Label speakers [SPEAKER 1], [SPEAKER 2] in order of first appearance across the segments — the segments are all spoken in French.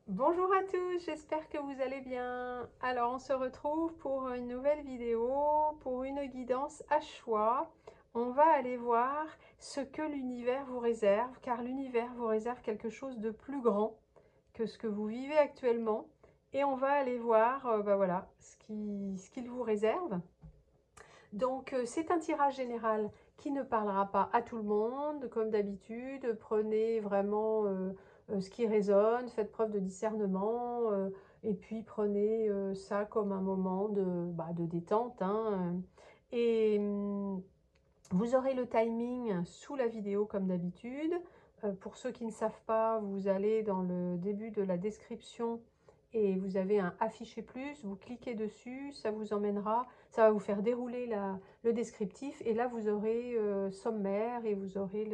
[SPEAKER 1] Bonjour à tous, j'espère que vous allez bien. Alors on se retrouve pour une nouvelle vidéo, pour une guidance à choix. On va aller voir ce que l'univers vous réserve, car l'univers vous réserve quelque chose de plus grand que ce que vous vivez actuellement. Et on va aller voir voilà, ce qu'il vous réserve. Donc c'est un tirage général qui ne parlera pas à tout le monde, comme d'habitude. Prenez vraiment ce qui résonne, faites preuve de discernement, et puis prenez ça comme un moment de détente, hein. Et vous aurez le timing sous la vidéo comme d'habitude. Pour ceux qui ne savent pas, vous allez dans le début de la description et vous avez un afficher plus, vous cliquez dessus, ça vous emmènera, ça va vous faire dérouler le descriptif et là vous aurez sommaire et vous aurez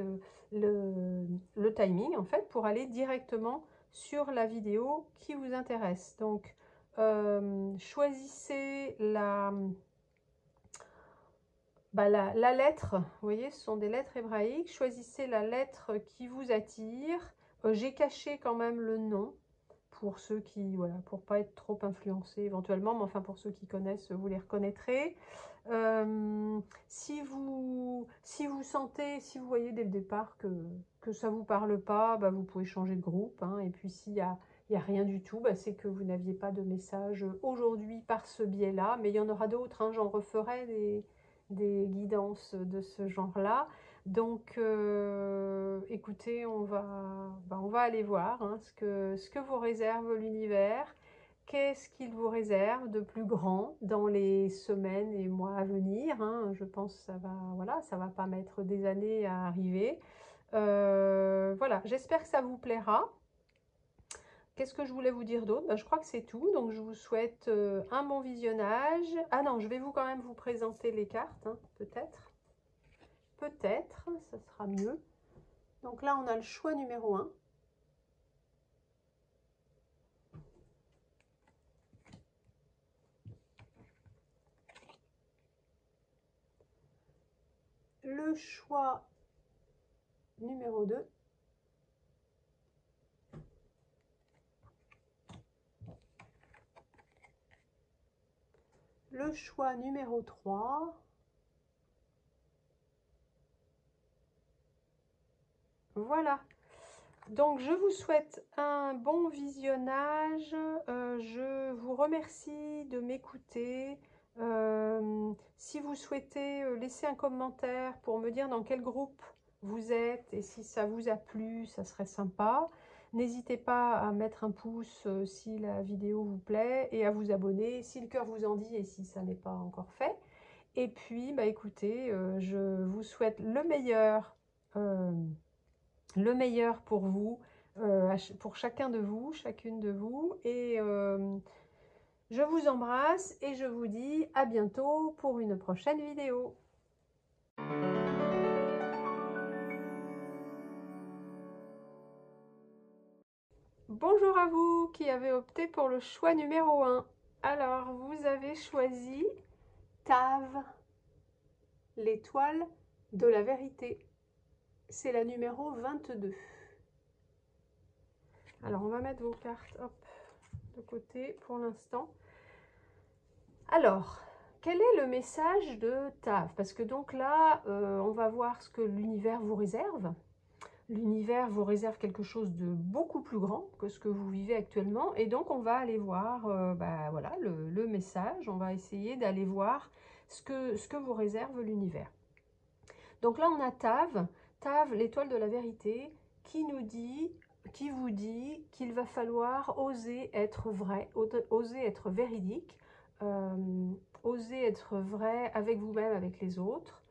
[SPEAKER 1] le timing en fait pour aller directement sur la vidéo qui vous intéresse. Donc choisissez la lettre, vous voyez, ce sont des lettres hébraïques. Choisissez la lettre qui vous attire. J'ai caché quand même le nom pour ceux qui, voilà, pour pas être trop influencés éventuellement, mais enfin pour ceux qui connaissent, vous les reconnaîtrez. Si vous sentez, si vous voyez dès le départ que ça ne vous parle pas, bah, vous pouvez changer de groupe, hein. Et puis s'il y a rien du tout, bah, c'est que vous n'aviez pas de message aujourd'hui par ce biais-là, mais il y en aura d'autres, hein. J'en referai des guidances de ce genre-là. Donc, écoutez, on va aller voir hein, ce que vous réserve l'univers. Qu'est-ce qu'il vous réserve de plus grand dans les semaines et mois à venir, hein. Je pense que ça va, voilà, ça va pas mettre des années à arriver. Voilà, j'espère que ça vous plaira. Qu'est-ce que je voulais vous dire d'autre? Ben, je crois que c'est tout. Donc, je vous souhaite un bon visionnage. Ah non, je vais quand même vous présenter les cartes, hein, peut-être. Peut-être, ça sera mieux. Donc là, on a le choix numéro 1. Le choix numéro 2. Le choix numéro 3. Voilà. Donc, je vous souhaite un bon visionnage. Je vous remercie de m'écouter. Si vous souhaitez laisser un commentaire pour me dire dans quel groupe vous êtes et si ça vous a plu, ça serait sympa. N'hésitez pas à mettre un pouce si la vidéo vous plaît et à vous abonner si le cœur vous en dit et si ça n'est pas encore fait. Et puis, bah écoutez, je vous souhaite le meilleur pour vous, pour chacun de vous, chacune de vous. Et je vous embrasse et je vous dis à bientôt pour une prochaine vidéo. Bonjour à vous qui avez opté pour le choix numéro 1. Alors, vous avez choisi Tav, l'étoile de la vérité. C'est la numéro 22. Alors, on va mettre vos cartes hop, de côté pour l'instant. Alors, quel est le message de Tav? Parce que donc là, on va voir ce que l'univers vous réserve. L'univers vous réserve quelque chose de beaucoup plus grand que ce que vous vivez actuellement. Et donc, on va aller voir voilà, le message. On va essayer d'aller voir ce que vous réserve l'univers. Donc là, on a Tav, l'étoile de la vérité, qui vous dit qu'il va falloir oser être vrai, oser être véridique, oser être vrai avec vous-même, avec les autres.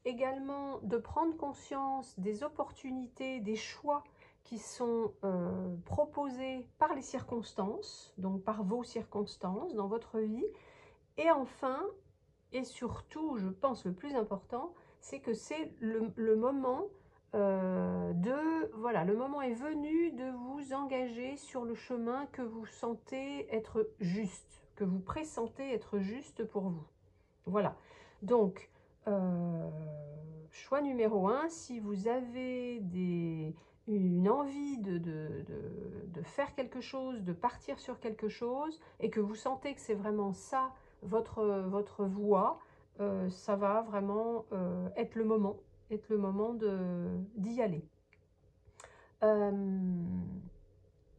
[SPEAKER 1] Également de prendre conscience des opportunités, des choix qui sont proposés par les circonstances, donc par vos circonstances dans votre vie. Et enfin, et surtout, je pense le plus important, c'est que c'est le moment voilà, le moment est venu de vous engager sur le chemin que vous sentez être juste, que vous pressentez être juste pour vous. Voilà. Donc, choix numéro 1, si vous avez une envie de faire quelque chose, de partir sur quelque chose, et que vous sentez que c'est vraiment ça, votre voie, ça va vraiment être le moment d'y aller.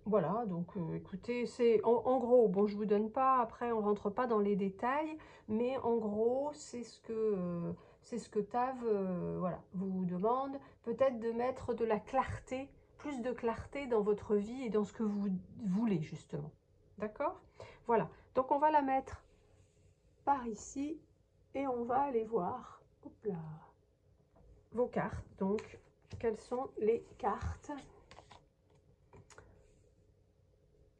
[SPEAKER 1] Voilà, donc écoutez, c'est en gros, bon, je vous donne pas, après on rentre pas dans les détails, mais en gros, c'est ce que Tav voilà, vous demande, peut-être de mettre de la clarté, plus de clarté dans votre vie et dans ce que vous voulez justement. D'accord? Voilà, donc on va la mettre par ici et on va aller voir, hop là, vos cartes. Donc, quelles sont les cartes?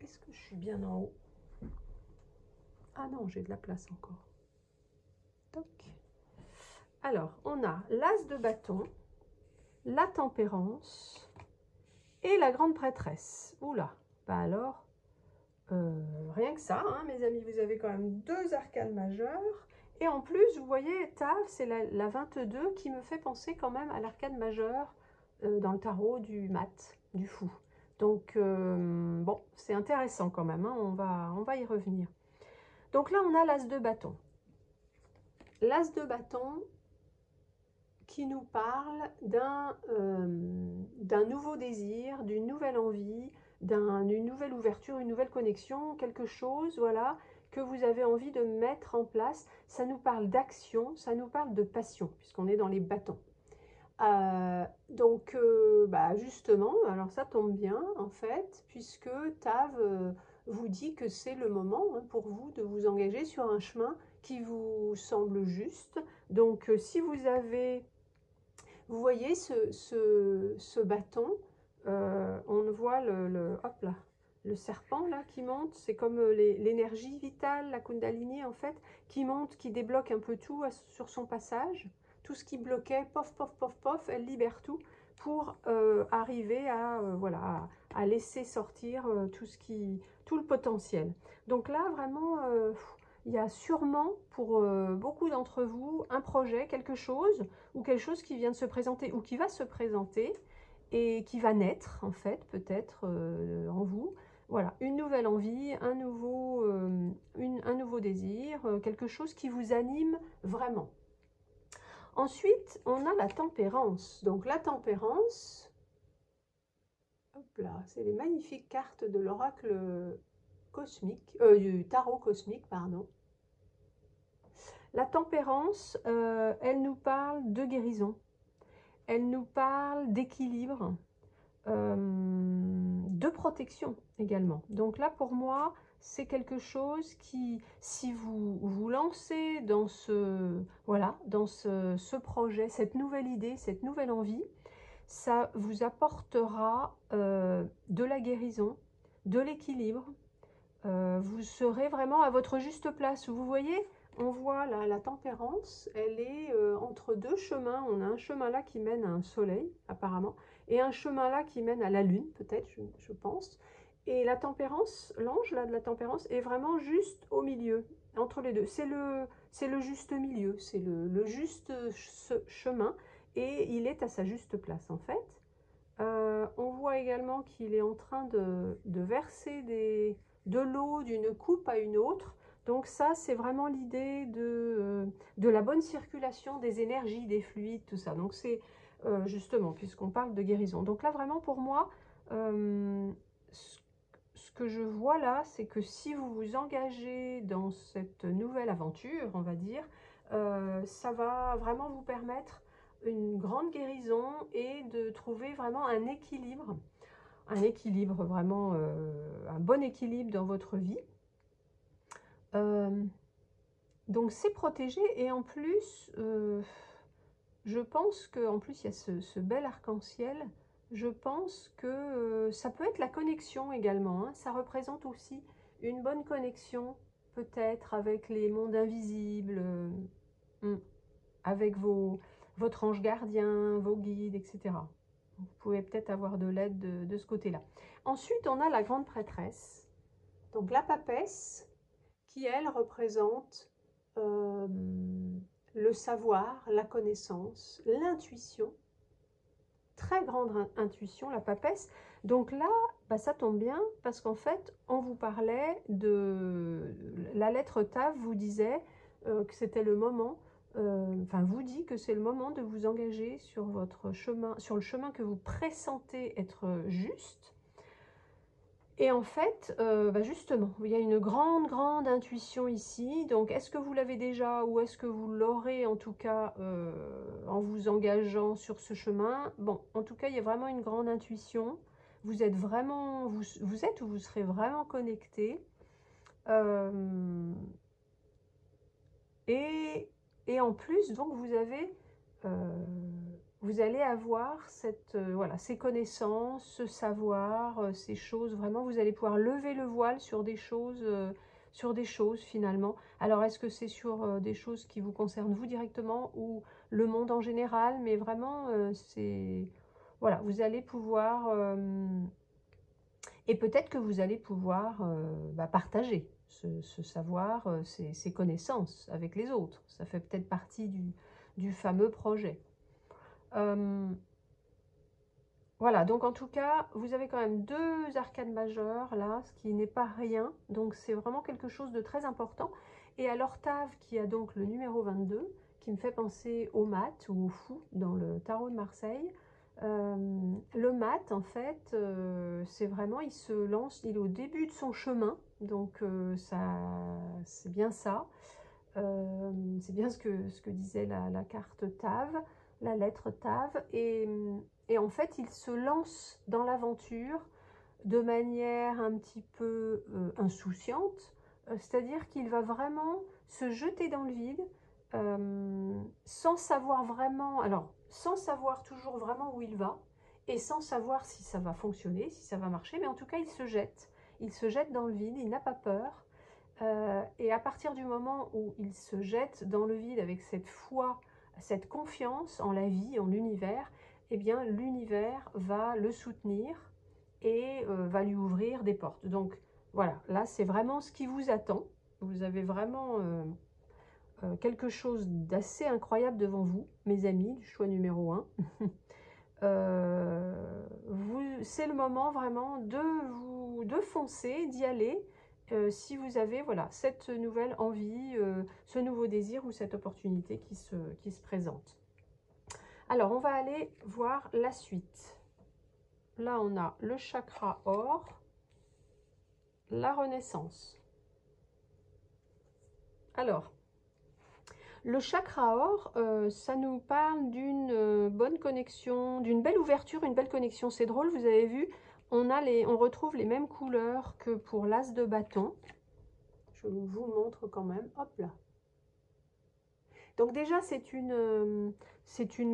[SPEAKER 1] Est-ce que je suis bien en haut? Ah non, j'ai de la place encore. Toc. Alors, on a l'As de bâton, la tempérance et la grande prêtresse. Oula, bah alors, rien que ça, hein, mes amis, vous avez quand même 2 arcanes majeures. Et en plus, vous voyez, Tav, c'est la 22 qui me fait penser quand même à l'arcane majeure dans le tarot du mat, du fou. Donc, bon, c'est intéressant quand même, hein, on va y revenir. Donc là, on a l'As de bâton. L'As de bâton qui nous parle d'un nouveau désir, d'une nouvelle envie, d'une nouvelle ouverture, une nouvelle connexion, quelque chose, voilà, que vous avez envie de mettre en place. Ça nous parle d'action, ça nous parle de passion, puisqu'on est dans les bâtons. Donc, bah justement, alors ça tombe bien, en fait, puisque Tav vous dit que c'est le moment hein, pour vous de vous engager sur un chemin qui vous semble juste. Donc, si vous avez, vous voyez ce bâton, on voit hop là, le serpent là qui monte, c'est comme l'énergie vitale, la Kundalini en fait, qui monte, qui débloque un peu tout sur son passage. Tout ce qui bloquait, pof, pof, pof, pof, elle libère tout pour arriver à, voilà, à laisser sortir tout le potentiel. Donc là, vraiment, il y a sûrement pour beaucoup d'entre vous un projet, quelque chose, ou quelque chose qui vient de se présenter, ou qui va se présenter, et qui va naître, en fait, peut-être en vous. Voilà, une nouvelle envie, un nouveau désir, quelque chose qui vous anime vraiment. Ensuite, on a la tempérance. Donc la tempérance, hop là, c'est les magnifiques cartes de l'oracle cosmique, du tarot cosmique, pardon. La tempérance, elle nous parle de guérison, elle nous parle d'équilibre, de protection également. Donc là, pour moi, c'est quelque chose qui, si vous vous lancez dans voilà, dans ce projet, cette nouvelle idée, cette nouvelle envie, ça vous apportera de la guérison, de l'équilibre. Vous serez vraiment à votre juste place. Vous voyez, on voit la tempérance, elle est entre 2 chemins. On a un chemin là qui mène à un soleil, apparemment, et un chemin là qui mène à la lune, peut-être, je pense. Et la tempérance, l'ange là de la tempérance, est vraiment juste au milieu, entre les deux. C'est le juste milieu, c'est le juste chemin, et il est à sa juste place, en fait. On voit également qu'il est en train de verser de l'eau d'une coupe à une autre. Donc ça, c'est vraiment l'idée de la bonne circulation des énergies, des fluides, tout ça. Donc c'est justement, puisqu'on parle de guérison. Donc là, vraiment, pour moi, ce que je vois là, c'est que si vous vous engagez dans cette nouvelle aventure, on va dire, ça va vraiment vous permettre une grande guérison et de trouver vraiment un équilibre vraiment, un bon équilibre dans votre vie. Donc c'est protégé et en plus, je pense qu'en plus il y a ce bel arc-en-ciel. Je pense que ça peut être la connexion également, hein. Ça représente aussi une bonne connexion peut-être avec les mondes invisibles, avec votre ange gardien, vos guides, etc. Vous pouvez peut-être avoir de l'aide de ce côté-là. Ensuite, on a la grande prêtresse. Donc la papesse, qui elle représente le savoir, la connaissance, l'intuition. Très grande intuition, la papesse. Donc là, bah, ça tombe bien parce qu'en fait, on vous parlait de... La lettre Tav vous disait que c'était le moment, enfin vous dit que c'est le moment de vous engager sur votre chemin, sur le chemin que vous pressentez être juste. Et en fait, bah justement, il y a une grande intuition ici. Donc, est-ce que vous l'avez déjà ou est-ce que vous l'aurez en tout cas en vous engageant sur ce chemin? Bon, en tout cas, il y a vraiment une grande intuition. Vous êtes vraiment, vous êtes ou vous serez vraiment connecté. Et, et en plus, donc, vous allez avoir cette, voilà, ces connaissances, ce savoir, ces choses. Vraiment, vous allez pouvoir lever le voile sur des choses finalement. Alors, est-ce que c'est sur des choses qui vous concernent vous directement ou le monde en général? Mais vraiment, c'est, voilà, vous allez pouvoir, et peut-être que vous allez pouvoir bah, partager ce savoir, ces connaissances avec les autres. Ça fait peut-être partie du fameux projet. Voilà, donc en tout cas, vous avez quand même 2 arcanes majeures là, ce qui n'est pas rien. Donc c'est vraiment quelque chose de très important. Et à l'Ortave, qui a donc le numéro 22, qui me fait penser au mat ou au fou dans le tarot de Marseille. Le mat, en fait, c'est vraiment, il se lance, il est au début de son chemin. Donc ça, c'est bien ça. C'est bien ce que disait la carte Tav, la lettre Tav. Et en fait, il se lance dans l'aventure de manière un petit peu insouciante, c'est-à-dire qu'il va vraiment se jeter dans le vide sans savoir vraiment, alors sans savoir toujours vraiment où il va et sans savoir si ça va fonctionner, si ça va marcher, mais en tout cas il se jette dans le vide, il n'a pas peur. Et à partir du moment où il se jette dans le vide avec cette foi, cette confiance en la vie, en l'univers, eh bien l'univers va le soutenir et va lui ouvrir des portes. Donc voilà, là c'est vraiment ce qui vous attend. Vous avez vraiment quelque chose d'assez incroyable devant vous, mes amis, du choix numéro 1. C'est le moment vraiment de foncer, d'y aller. Si vous avez voilà, cette nouvelle envie, ce nouveau désir ou cette opportunité qui se présente. Alors, on va aller voir la suite. Là, on a le chakra or, la renaissance. Alors, le chakra or, ça nous parle d'une bonne connexion, d'une belle ouverture, une belle connexion. C'est drôle, vous avez vu, on retrouve les mêmes couleurs que pour l'as de bâton. Je vous montre quand même. Hop là. Donc déjà, c'est une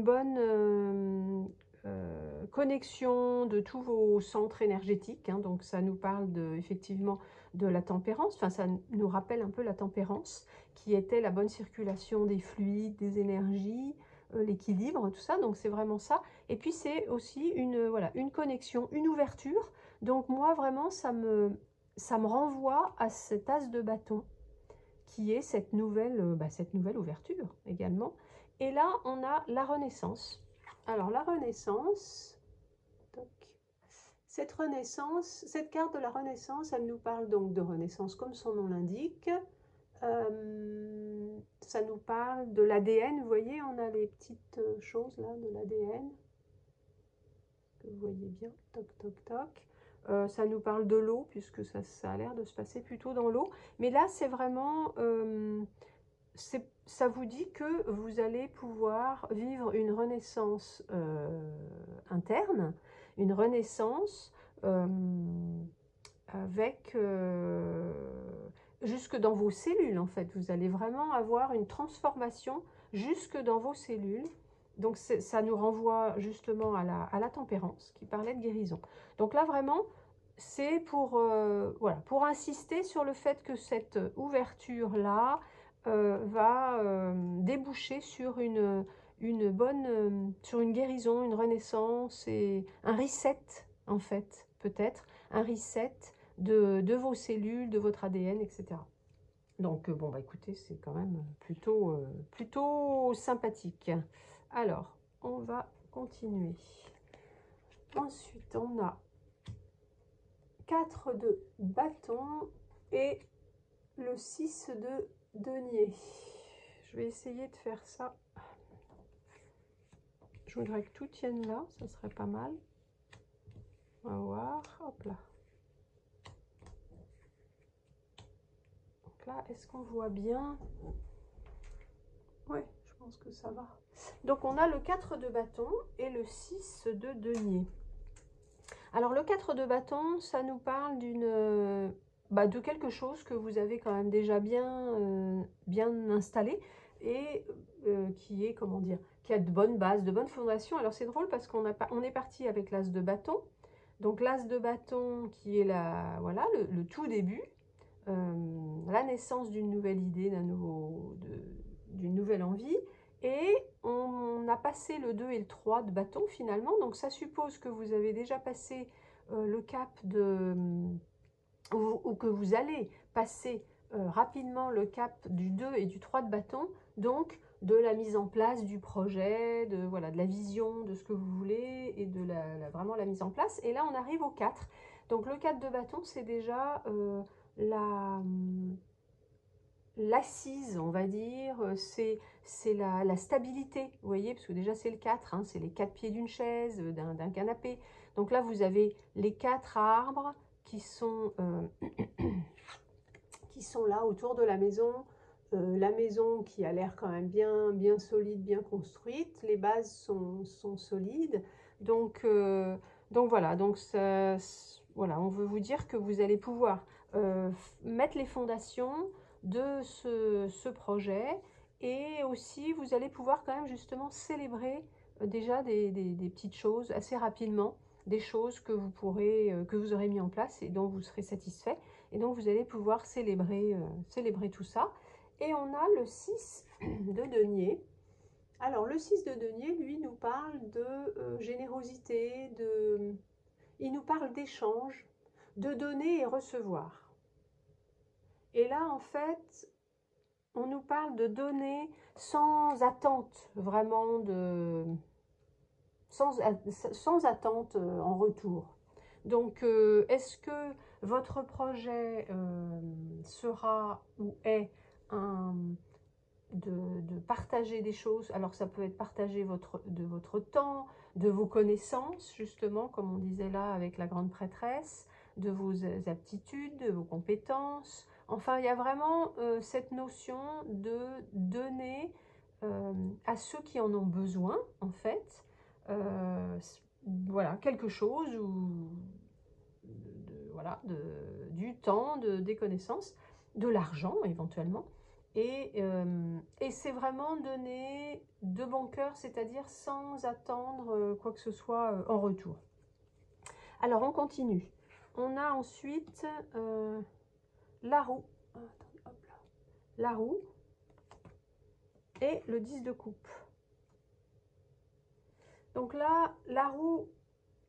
[SPEAKER 1] bonne connexion de tous vos centres énergétiques. Hein. Donc ça nous parle effectivement de la tempérance. Enfin, ça nous rappelle un peu la tempérance, qui était la bonne circulation des fluides, des énergies, l'équilibre, tout ça. Donc c'est vraiment ça. Et puis c'est aussi voilà, une connexion, une ouverture. Donc moi, vraiment, ça me renvoie à cet as de bâton, qui est cette nouvelle ouverture également. Et là, on a la Renaissance. Alors, la Renaissance, cette carte de la Renaissance, elle nous parle donc de Renaissance, comme son nom l'indique. Ça nous parle de l'ADN. Vous voyez, on a les petites choses là de l'ADN. Vous voyez bien, toc, toc, toc. Ça nous parle de l'eau, puisque ça a l'air de se passer plutôt dans l'eau. Mais là, c'est vraiment... ça vous dit que vous allez pouvoir vivre une renaissance interne, une renaissance avec... jusque dans vos cellules, en fait. Vous allez vraiment avoir une transformation jusque dans vos cellules. Donc, ça nous renvoie justement à la tempérance, qui parlait de guérison. Donc là, vraiment, c'est pour, voilà, pour insister sur le fait que cette ouverture-là va déboucher sur une bonne, sur une guérison, une renaissance et un reset, en fait, peut-être, un reset de vos cellules, de votre ADN, etc. Donc, bon, bah écoutez, c'est quand même plutôt sympathique. Alors, on va continuer. Ensuite, on a 4 de bâton et le 6 de denier. Je vais essayer de faire ça. Je voudrais que tout tienne là, ça serait pas mal. On va voir, hop là. Donc là, est-ce qu'on voit bien? Oui, je pense que ça va. Donc on a le 4 de bâton et le 6 de denier. Alors le 4 de bâton, ça nous parle de quelque chose que vous avez quand même déjà bien installé et qui est, comment dire, qui a de bonnes bases, de bonnes fondations. Alors c'est drôle parce qu'on est parti avec l'as de bâton. Donc l'as de bâton qui est voilà, le tout début, la naissance d'une nouvelle idée, d'une nouvelle envie. Et on a passé le 2 et le 3 de bâton finalement. Donc ça suppose que vous avez déjà passé le cap ou que vous allez passer rapidement le cap du 2 et du 3 de bâton. Donc de la mise en place du projet, voilà, de la vision de ce que vous voulez et de vraiment la mise en place. Et là on arrive au 4. Donc le 4 de bâton, c'est déjà l'assise, on va dire, c'est la stabilité, vous voyez, parce que déjà c'est le 4, hein, c'est les 4 pieds d'une chaise, d'un canapé. Donc là, vous avez les 4 arbres qui sont là autour de la maison qui a l'air quand même bien solide, bien construite, les bases sont solides. Donc voilà, voilà, on veut vous dire que vous allez pouvoir mettre les fondations de ce projet et aussi vous allez pouvoir quand même justement célébrer déjà des petites choses assez rapidement, des choses que que vous aurez mis en place et dont vous serez satisfait. Et donc, vous allez pouvoir célébrer tout ça. Et on a le 6 de denier. Alors, le 6 de denier, lui, nous parle de générosité, il nous parle d'échange, de donner et recevoir. Et là, en fait, on nous parle de donner sans attente, vraiment, sans attente en retour. Donc, est-ce que votre projet sera ou est de partager des choses? Alors, ça peut être partager de votre temps, de vos connaissances, justement, comme on disait là avec la grande prêtresse, de vos aptitudes, de vos compétences. Enfin, il y a vraiment cette notion de donner à ceux qui en ont besoin, en fait, voilà, quelque chose ou voilà, du temps, des connaissances, de l'argent éventuellement. Et c'est vraiment donner de bon cœur, c'est-à-dire sans attendre quoi que ce soit en retour. Alors on continue. On a ensuite la roue. Attendez, hop là. La roue et le 10 de coupe. Donc là, la roue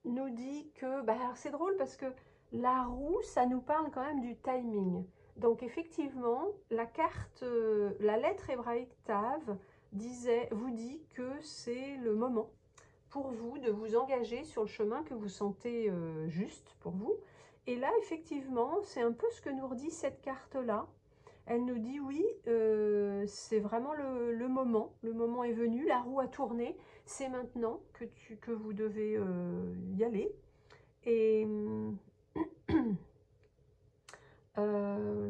[SPEAKER 1] nous dit que, c'est drôle parce que la roue, ça nous parle quand même du timing. Donc effectivement, la carte, la lettre hébraïque Tav vous dit que c'est le moment pour vous de vous engager sur le chemin que vous sentez juste pour vous. Et là, effectivement, c'est un peu ce que nous redit cette carte-là. Elle nous dit oui, c'est vraiment le moment. Le moment est venu, la roue a tourné. C'est maintenant que vous devez y aller. Et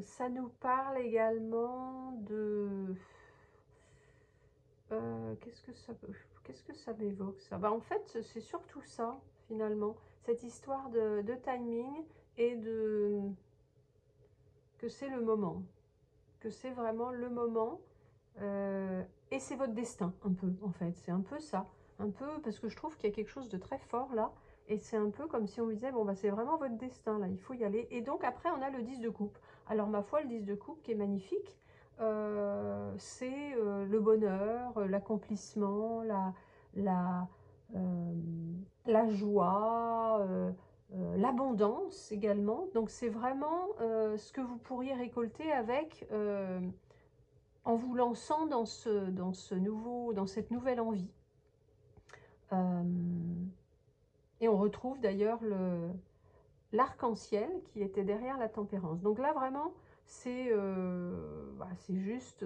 [SPEAKER 1] ça nous parle également de... qu'est-ce que ça m'évoque ça? En fait, c'est surtout ça, finalement. Cette histoire de timing et que c'est le moment. Que c'est vraiment le moment. Et c'est votre destin, un peu, en fait. C'est un peu ça. Un peu, parce que je trouve qu'il y a quelque chose de très fort, là. Et c'est un peu comme si on me disait, bon, c'est vraiment votre destin, là, il faut y aller. Et donc, après, on a le 10 de coupe. Alors, ma foi, le 10 de coupe, qui est magnifique, c'est le bonheur, l'accomplissement, la joie, l'abondance également. Donc, c'est vraiment ce que vous pourriez récolter avec... en vous lançant dans cette nouvelle envie. Et on retrouve d'ailleurs l'arc-en-ciel qui était derrière la tempérance. Donc là, vraiment, c'est juste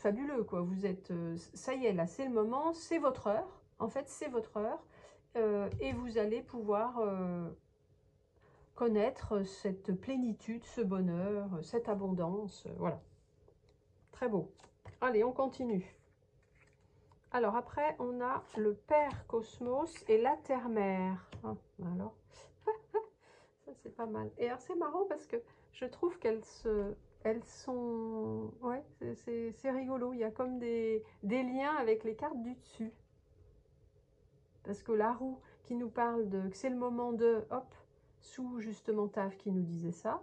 [SPEAKER 1] fabuleux, quoi. Vous êtes, ça y est, là, c'est le moment, c'est votre heure. En fait, c'est votre heure. Et vous allez pouvoir connaître cette plénitude, ce bonheur, cette abondance. Voilà. Très beau. Allez, on continue. Alors après, on a le Père Cosmos et la Terre-Mère. Ah, alors, ça c'est pas mal. Et alors c'est marrant parce que je trouve elles sont, ouais, c'est rigolo. Il y a comme des liens avec les cartes du dessus. Parce que la roue qui nous parle de, que c'est le moment de, hop, sous justement Tav qui nous disait ça.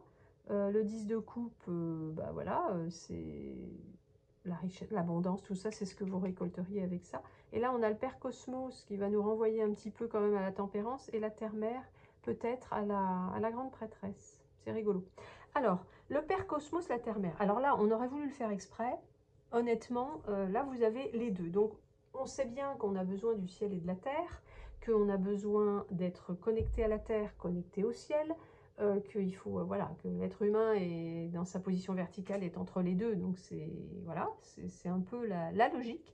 [SPEAKER 1] Le 10 de coupe, bah voilà, c'est la richesse, l'abondance, tout ça, c'est ce que vous récolteriez avec ça. Et là, on a le Père Cosmos qui va nous renvoyer un petit peu quand même à la tempérance et la Terre-Mère peut-être à la grande prêtresse. C'est rigolo. Alors, le Père Cosmos, la Terre-Mère. Alors là, on aurait voulu le faire exprès. Honnêtement, là, vous avez les deux. Donc, on sait bien qu'on a besoin du ciel et de la terre, qu'on a besoin d'être connecté à la terre, connecté au ciel, qu'il faut, voilà, que l'être humain est dans sa position verticale, est entre les deux, donc c'est voilà, c'est un peu la logique.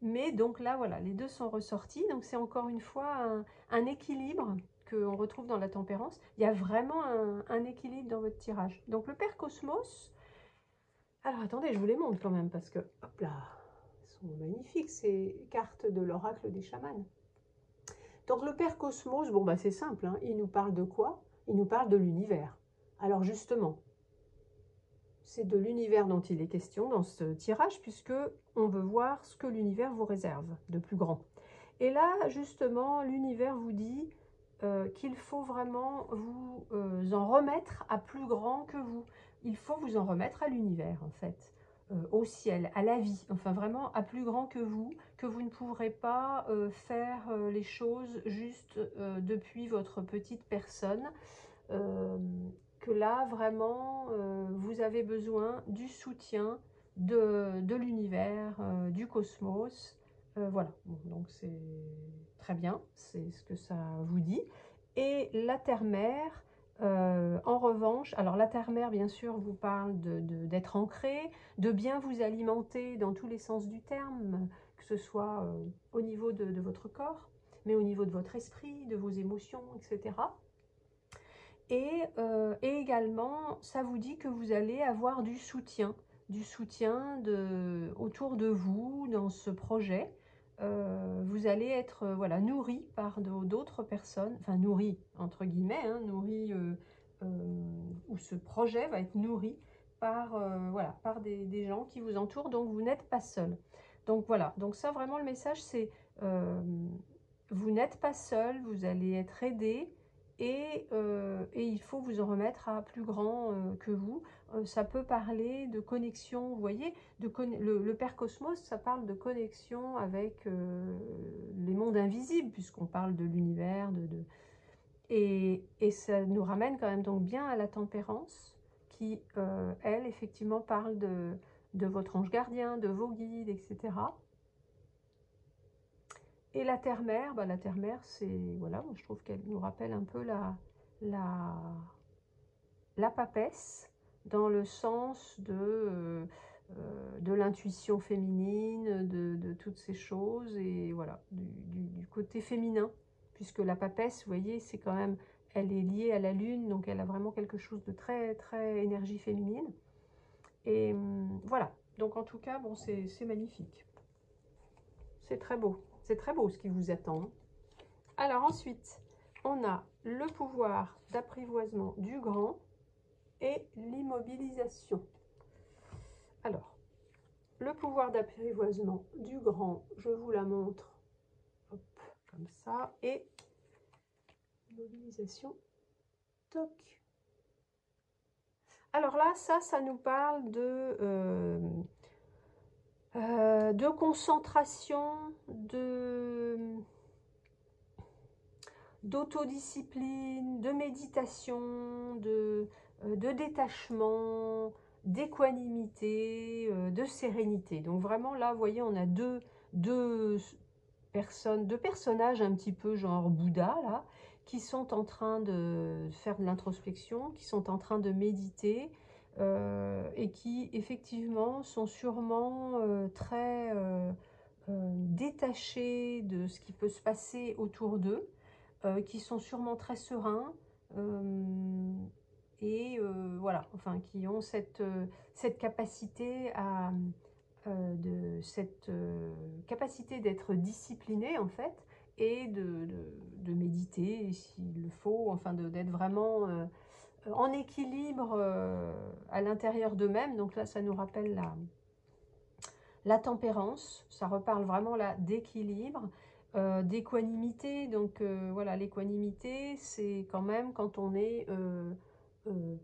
[SPEAKER 1] Mais donc là, voilà, les deux sont ressortis, donc c'est encore une fois un équilibre qu'on retrouve dans la tempérance. Il y a vraiment un équilibre dans votre tirage. Donc le Père Cosmos, alors attendez, je vous les montre quand même, parce que, hop là, elles sont magnifiques ces cartes de l'oracle des chamans. Donc le Père Cosmos, bon bah c'est simple, hein, il nous parle de quoi? Il nous parle de l'univers. Alors justement, c'est de l'univers dont il est question dans ce tirage, puisque on veut voir ce que l'univers vous réserve de plus grand. Et là, justement, l'univers vous dit qu'il faut vraiment vous en remettre à plus grand que vous. Il faut vous en remettre à l'univers, en fait, au ciel, à la vie, enfin vraiment à plus grand que vous ne pourrez pas faire les choses juste depuis votre petite personne, que là, vraiment, vous avez besoin du soutien de l'univers, du cosmos. Voilà, bon, donc c'est très bien, c'est ce que ça vous dit. Et la Terre-Mère, en revanche, alors la Terre-Mère, bien sûr, vous parle d'être ancré, de bien vous alimenter dans tous les sens du terme, que ce soit au niveau de votre corps, mais au niveau de votre esprit, de vos émotions, etc. Et également, ça vous dit que vous allez avoir du soutien autour de vous dans ce projet. Vous allez être voilà, nourri par d'autres personnes, enfin nourri entre guillemets, hein, nourri, ou ce projet va être nourri par, voilà, par des gens qui vous entourent, donc vous n'êtes pas seul. Donc voilà, donc ça vraiment le message c'est vous n'êtes pas seul, vous allez être aidé. Et il faut vous en remettre à plus grand que vous. Ça peut parler de connexion, vous voyez, le Père Cosmos, ça parle de connexion avec les mondes invisibles, puisqu'on parle de l'univers, et ça nous ramène quand même donc bien à la tempérance, qui, elle, effectivement, parle de votre ange gardien, de vos guides, etc. Et la Terre-Mère, bah, la Terre-Mère, c'est, voilà, moi, je trouve qu'elle nous rappelle un peu la papesse, dans le sens de l'intuition féminine, de toutes ces choses, et voilà, du côté féminin, puisque la papesse, vous voyez, c'est quand même, elle est liée à la lune, donc elle a vraiment quelque chose de très, très énergie féminine. Et voilà, donc en tout cas, bon, c'est magnifique. C'est très beau ce qui vous attend. Alors ensuite, on a le pouvoir d'apprivoisement du grand et l'immobilisation. Alors, le pouvoir d'apprivoisement du grand, je vous la montre, hop, comme ça, et l'immobilisation, toc. Alors là, ça nous parle de concentration, d'autodiscipline, de méditation, de détachement, d'équanimité, de sérénité. Donc vraiment là, vous voyez, on a deux personnages un petit peu genre Bouddha, là, qui sont en train de faire de l'introspection, qui sont en train de méditer et qui effectivement sont sûrement très détachés de ce qui peut se passer autour d'eux, qui sont sûrement très sereins voilà, enfin qui ont cette capacité à capacité d'être disciplinés en fait et de méditer s'il le faut, enfin d'être vraiment en équilibre à l'intérieur d'eux-mêmes. Donc là, ça nous rappelle la tempérance, ça reparle vraiment là d'équilibre, d'équanimité. Donc voilà, l'équanimité, c'est quand même quand on n'est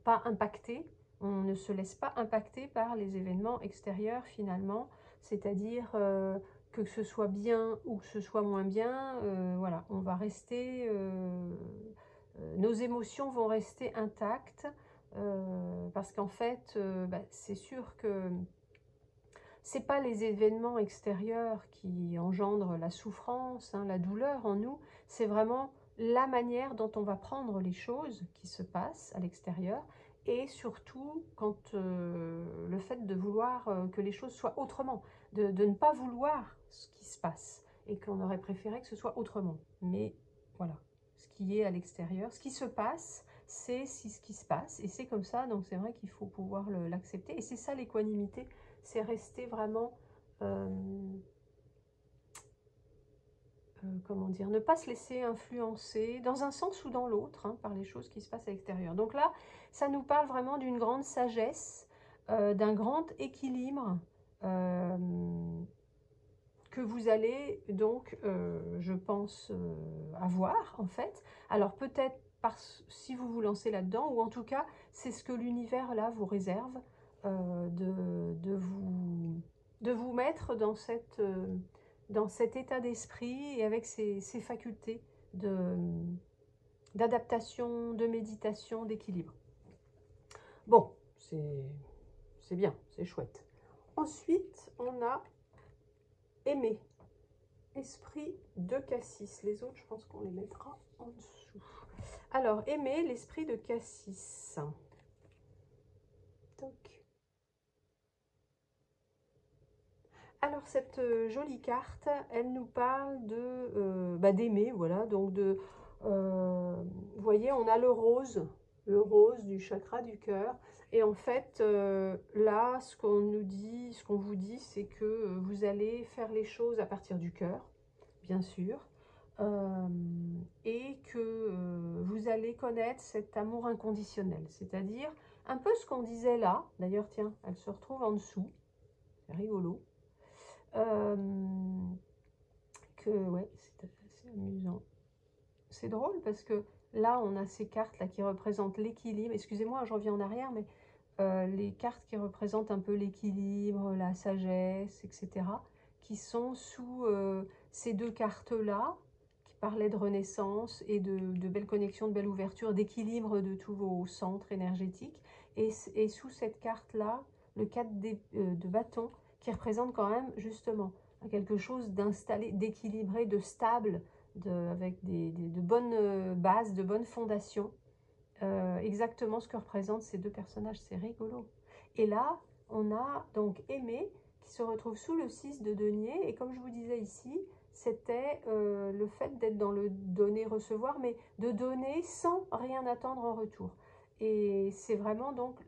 [SPEAKER 1] pas impacté, on ne se laisse pas impacter par les événements extérieurs finalement, c'est-à-dire que ce soit bien ou que ce soit moins bien, voilà, on va rester, nos émotions vont rester intactes, parce qu'en fait, bah, c'est sûr que c'est pas les événements extérieurs qui engendrent la souffrance, hein, la douleur en nous, c'est vraiment la manière dont on va prendre les choses qui se passent à l'extérieur et surtout quand le fait de vouloir que les choses soient autrement, de ne pas vouloir ce qui se passe et qu'on aurait préféré que ce soit autrement. Mais voilà, ce qui est à l'extérieur, ce qui se passe, c'est ce qui se passe et c'est comme ça, donc c'est vrai qu'il faut pouvoir l'accepter et c'est ça l'équanimité, c'est rester vraiment, comment dire, ne pas se laisser influencer dans un sens ou dans l'autre hein, par les choses qui se passent à l'extérieur. Donc là, ça nous parle vraiment d'une grande sagesse, d'un grand équilibre que vous allez donc, je pense, avoir en fait. Alors peut-être si vous vous lancez là-dedans, ou en tout cas, c'est ce que l'univers là vous réserve, de vous mettre dans cet état d'esprit et avec ces facultés d'adaptation, de méditation, d'équilibre. Bon, c'est bien, c'est chouette. Ensuite, on a aimer. Esprit de Cassis. Les autres, je pense qu'on les mettra en dessous. Alors, aimer l'esprit de Cassis. Toc. Alors, cette jolie carte, elle nous parle d'aimer, voilà. Donc, vous voyez, on a le rose du chakra du cœur. Et en fait, là, ce qu'on nous dit, ce qu'on vous dit, c'est que vous allez faire les choses à partir du cœur, bien sûr, et que vous allez connaître cet amour inconditionnel, c'est-à-dire un peu ce qu'on disait là, d'ailleurs tiens, elle se retrouve en dessous, c'est rigolo, ouais, c'est assez amusant, c'est drôle parce que là on a ces cartes là qui représentent l'équilibre, excusez-moi je reviens en arrière, mais les cartes qui représentent un peu l'équilibre, la sagesse, etc., qui sont sous ces deux cartes-là, qui parlaient de renaissance et de belles connexions, de belles ouvertures, d'équilibre de tous vos centres énergétiques. Et sous cette carte-là, le 4 de bâton, qui représente quand même justement quelque chose d'installé, d'équilibré, de stable, avec de bonnes bases, de bonnes fondations. Exactement ce que représentent ces deux personnages, c'est rigolo. Et là, on a donc Aimé qui se retrouve sous le 6 de denier, et comme je vous disais ici, c'était le fait d'être dans le donner-recevoir, mais de donner sans rien attendre en retour. Et c'est vraiment donc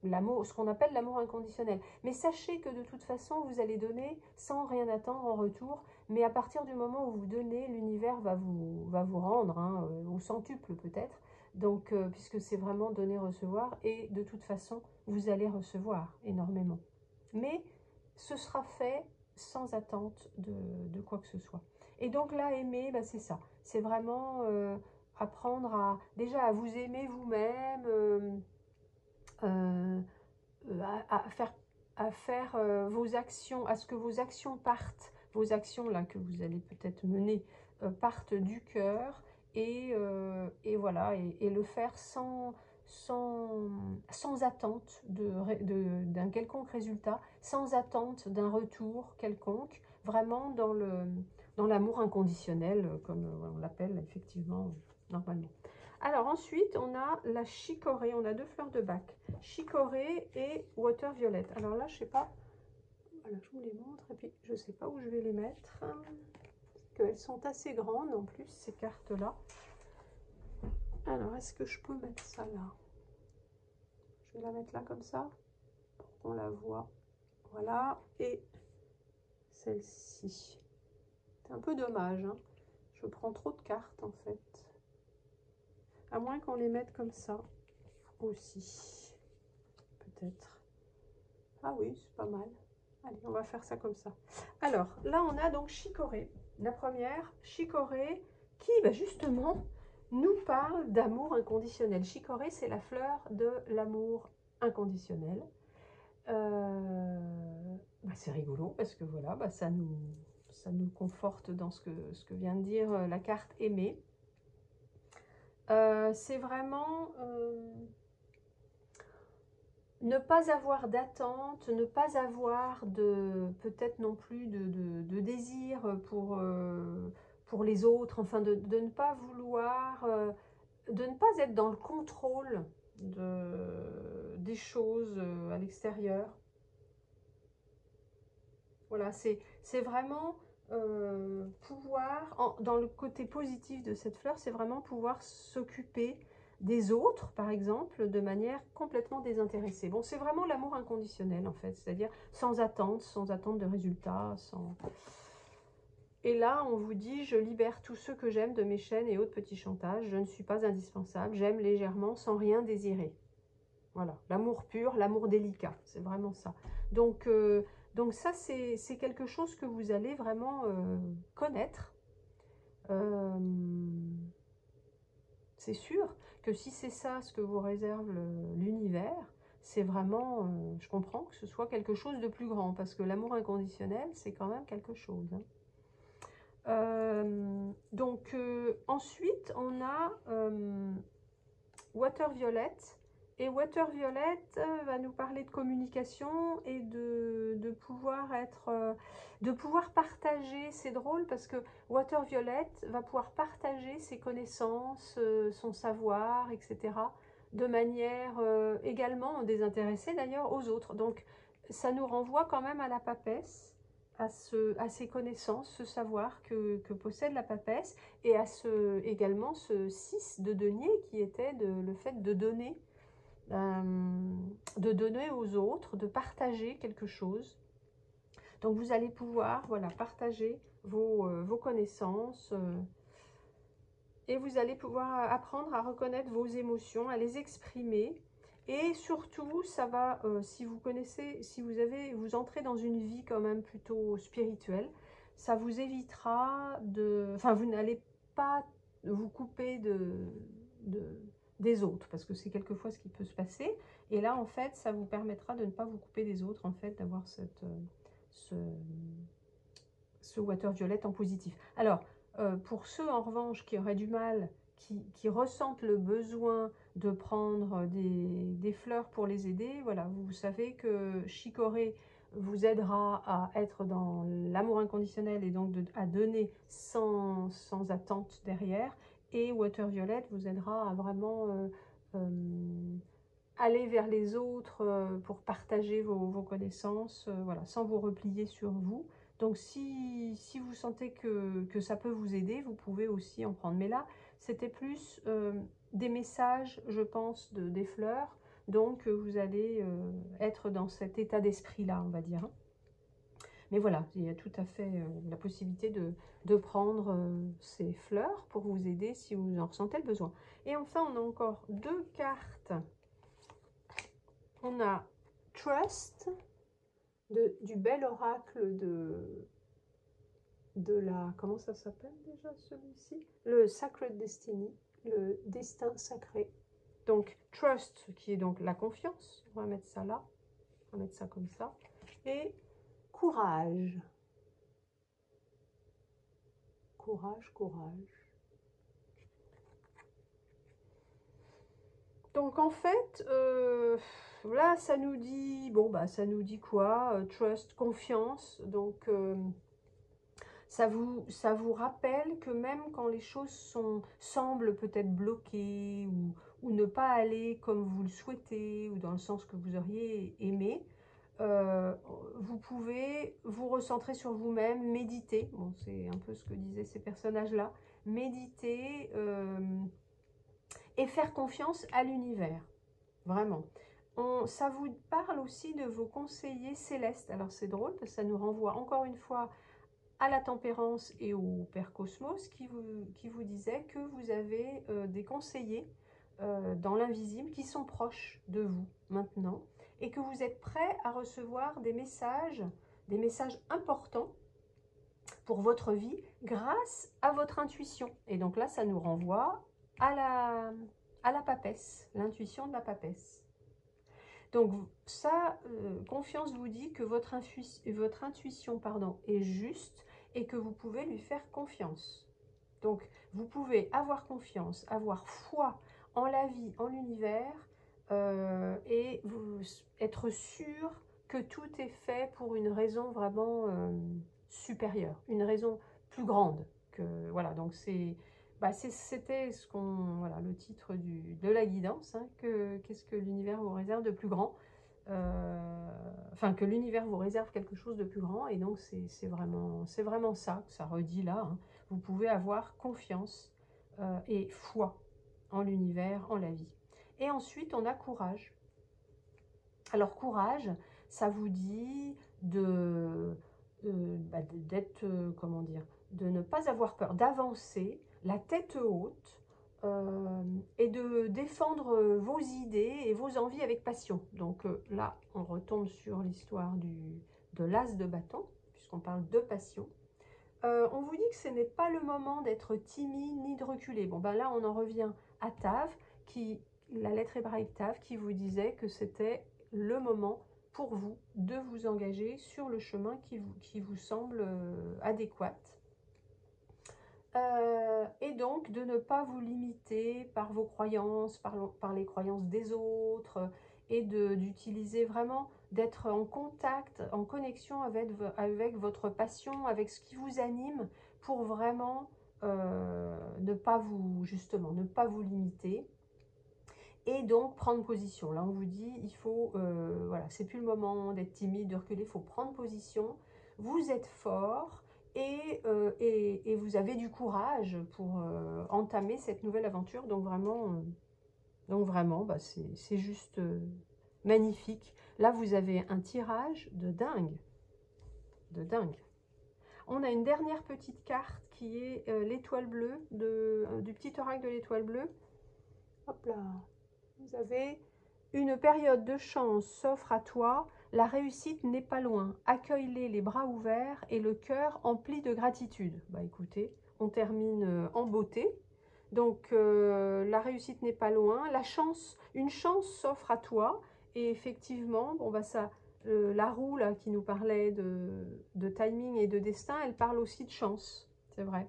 [SPEAKER 1] l'amour, ce qu'on appelle l'amour inconditionnel. Mais sachez que de toute façon, vous allez donner sans rien attendre en retour, mais à partir du moment où vous donnez, l'univers va vous rendre, hein, au centuple peut-être. Donc, puisque c'est vraiment donner-recevoir, et de toute façon, vous allez recevoir énormément. Mais ce sera fait sans attente de quoi que ce soit. Et donc là, aimer, bah, c'est ça. C'est vraiment apprendre déjà à vous aimer vous-même, à faire vos actions, à ce que vos actions partent, vos actions là que vous allez peut-être mener, partent du cœur, et voilà, et le faire sans attente d'un quelconque résultat, sans attente d'un retour quelconque, vraiment dans l'amour inconditionnel, comme on l'appelle effectivement normalement. Alors ensuite, on a la chicorée. On a 2 fleurs de bac. Chicorée et water violette. Alors là, je sais pas. Voilà, je vous les montre. Et puis, je sais pas où je vais les mettre. Parce qu'elles sont assez grandes en plus, ces cartes-là. Alors, est-ce que je peux mettre ça là? Je vais la mettre là comme ça. Pour qu'on la voit. Voilà. Et celle-ci. C'est un peu dommage, hein. Je prends trop de cartes en fait. À moins qu'on les mette comme ça aussi. Peut-être. Ah oui, c'est pas mal. Allez, on va faire ça comme ça. Alors, là, on a donc chicorée. La première, chicorée, qui justement nous parle d'amour inconditionnel. Chicorée, c'est la fleur de l'amour inconditionnel. C'est rigolo parce que voilà, ça nous conforte dans ce que vient de dire la carte aimée. C'est vraiment ne pas avoir d'attente, ne pas avoir peut-être non plus de désir pour les autres, enfin de ne pas vouloir, de ne pas être dans le contrôle des choses à l'extérieur. Voilà, c'est vraiment pouvoir, dans le côté positif de cette fleur, c'est vraiment pouvoir s'occuper des autres, par exemple, de manière complètement désintéressée. Bon, c'est vraiment l'amour inconditionnel, en fait, c'est-à-dire sans attente de résultats, sans... Et là, on vous dit, je libère tous ceux que j'aime de mes chaînes et autres petits chantages, je ne suis pas indispensable, j'aime légèrement sans rien désirer. Voilà, l'amour pur, l'amour délicat, c'est vraiment ça. Donc ça, c'est quelque chose que vous allez vraiment connaître. C'est sûr que si c'est ça ce que vous réserve l'univers, c'est vraiment, je comprends que ce soit quelque chose de plus grand, parce que l'amour inconditionnel, c'est quand même quelque chose. Hein. Ensuite, on a Water Violet. Et Water Violet va nous parler de communication et de pouvoir être, de pouvoir partager. C'est drôle parce que Water Violet va pouvoir partager ses connaissances, son savoir, etc. de manière également désintéressée d'ailleurs aux autres. Donc ça nous renvoie quand même à la papesse, à ces connaissances, ce savoir que possède la papesse et à également ce 6 de denier qui était le fait de donner aux autres, de partager quelque chose. Donc vous allez pouvoir partager vos connaissances et vous allez pouvoir apprendre à reconnaître vos émotions, à les exprimer. Et surtout, ça va, si vous connaissez, si vous entrez dans une vie quand même plutôt spirituelle, ça vous évitera vous n'allez pas vous couper des autres, parce que c'est quelquefois ce qui peut se passer. Et là, en fait, ça vous permettra de ne pas vous couper des autres, en fait, d'avoir ce water violet en positif. Alors, pour ceux, en revanche, qui auraient du mal, qui ressentent le besoin de prendre des fleurs pour les aider, voilà, vous savez que chicorée vous aidera à être dans l'amour inconditionnel et donc à donner sans attente derrière. Et Water Violet vous aidera à vraiment aller vers les autres pour partager vos connaissances, voilà, sans vous replier sur vous. Donc si vous sentez que ça peut vous aider, vous pouvez aussi en prendre. Mais là, c'était plus des messages, je pense, des fleurs. Donc vous allez être dans cet état d'esprit-là, on va dire. Mais voilà, il y a tout à fait la possibilité de prendre ces fleurs pour vous aider si vous en ressentez le besoin. Et enfin, on a encore 2 cartes. On a Trust, du bel oracle de la... Comment ça s'appelle déjà celui-ci? Le Sacred Destiny, le destin sacré. Donc Trust, qui est donc la confiance. On va mettre ça là. On va mettre ça comme ça. Et Courage. Courage, courage. Donc en fait, là ça nous dit, bon ça nous dit quoi? Trust, confiance. Donc Ça vous rappelle que même quand les choses semblent peut-être bloquées ou ne pas aller comme vous le souhaitez ou dans le sens que vous auriez aimé, vous pouvez vous recentrer sur vous-même, méditer. Bon, c'est un peu ce que disaient ces personnages-là. Méditer et faire confiance à l'univers. Vraiment. Ça vous parle aussi de vos conseillers célestes. Alors c'est drôle parce que ça nous renvoie encore une fois à la tempérance et au Père Cosmos qui vous disait que vous avez des conseillers dans l'invisible qui sont proches de vous maintenant et que vous êtes prêts à recevoir des messages importants pour votre vie grâce à votre intuition. Et donc là, ça nous renvoie à la papesse, l'intuition de la papesse. Donc ça, confiance vous dit que votre intuition est juste et que vous pouvez lui faire confiance. Donc vous pouvez avoir confiance, avoir foi en la vie, en l'univers et être sûr que tout est fait pour une raison vraiment supérieure, une raison plus grande. Voilà, donc c'était voilà, le titre de la guidance, hein, qu'est-ce que l'univers vous réserve de plus grand, enfin que l'univers vous réserve quelque chose de plus grand, et donc c'est vraiment ça que ça redit là, hein. Vous pouvez avoir confiance et foi en l'univers, en la vie. Et ensuite on a courage. Alors courage, ça vous dit d'être, comment dire, de ne pas avoir peur, d'avancer, la tête haute, et de défendre vos idées et vos envies avec passion. Donc là, on retombe sur l'histoire de l'as de bâton, puisqu'on parle de passion. On vous dit que ce n'est pas le moment d'être timide ni de reculer. Bon, ben là, on en revient à Tav, la lettre hébraïque Tav, qui vous disait que c'était le moment pour vous de vous engager sur le chemin qui vous semble adéquat. Et donc de ne pas vous limiter par vos croyances, par les croyances des autres, et d'utiliser vraiment, d'être en contact, en connexion avec votre passion, avec ce qui vous anime, pour vraiment ne pas vous limiter. Et donc prendre position. Là on vous dit, il faut, voilà, c'est plus le moment d'être timide, de reculer, il faut prendre position. Vous êtes fort et vous avez du courage pour entamer cette nouvelle aventure. Donc vraiment bah, c'est juste magnifique. Là vous avez un tirage de dingue. De dingue. On a une dernière petite carte qui est l'étoile bleue, du petit oracle de l'étoile bleue. Hop là. Vous avez une période de chance s'offre à toi, la réussite n'est pas loin. Accueille-les les bras ouverts et le cœur empli de gratitude. Bah écoutez, on termine en beauté. Donc la réussite n'est pas loin, une chance s'offre à toi. Et effectivement, bon bah ça, la roue là qui nous parlait de timing et de destin, elle parle aussi de chance, c'est vrai.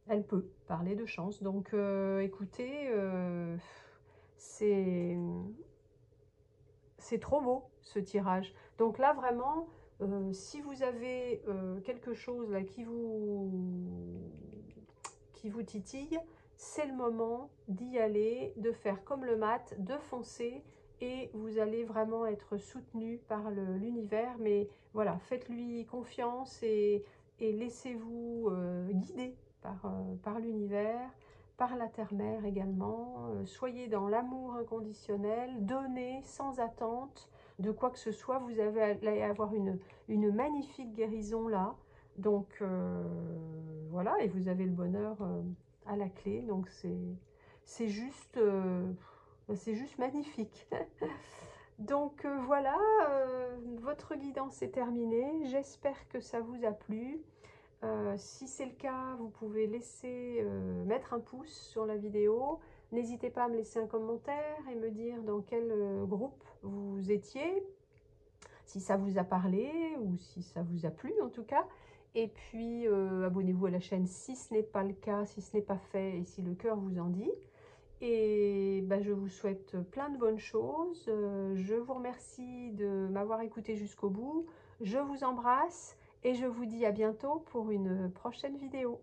[SPEAKER 1] Elle peut parler de chance. Donc écoutez, c'est trop beau ce tirage. Donc là vraiment, si vous avez quelque chose là qui vous titille, c'est le moment d'y aller, de faire comme le mat, de foncer, et vous allez vraiment être soutenu par l'univers. Mais voilà, faites-lui confiance et laissez-vous guider par l'univers, par la terre-mère également. Soyez dans l'amour inconditionnel, donnez sans attente de quoi que ce soit. Vous allez avoir une magnifique guérison là. Donc voilà, et vous avez le bonheur à la clé. Donc c'est juste magnifique. Donc voilà, votre guidance est terminée. J'espère que ça vous a plu. Si c'est le cas, vous pouvez mettre un pouce sur la vidéo. N'hésitez pas à me laisser un commentaire et me dire dans quel groupe vous étiez, si ça vous a parlé ou si ça vous a plu en tout cas. Et puis abonnez-vous à la chaîne si ce n'est pas le cas, si ce n'est pas fait et si le cœur vous en dit. Et bah, je vous souhaite plein de bonnes choses. Je vous remercie de m'avoir écouté jusqu'au bout. Je vous embrasse et je vous dis à bientôt pour une prochaine vidéo.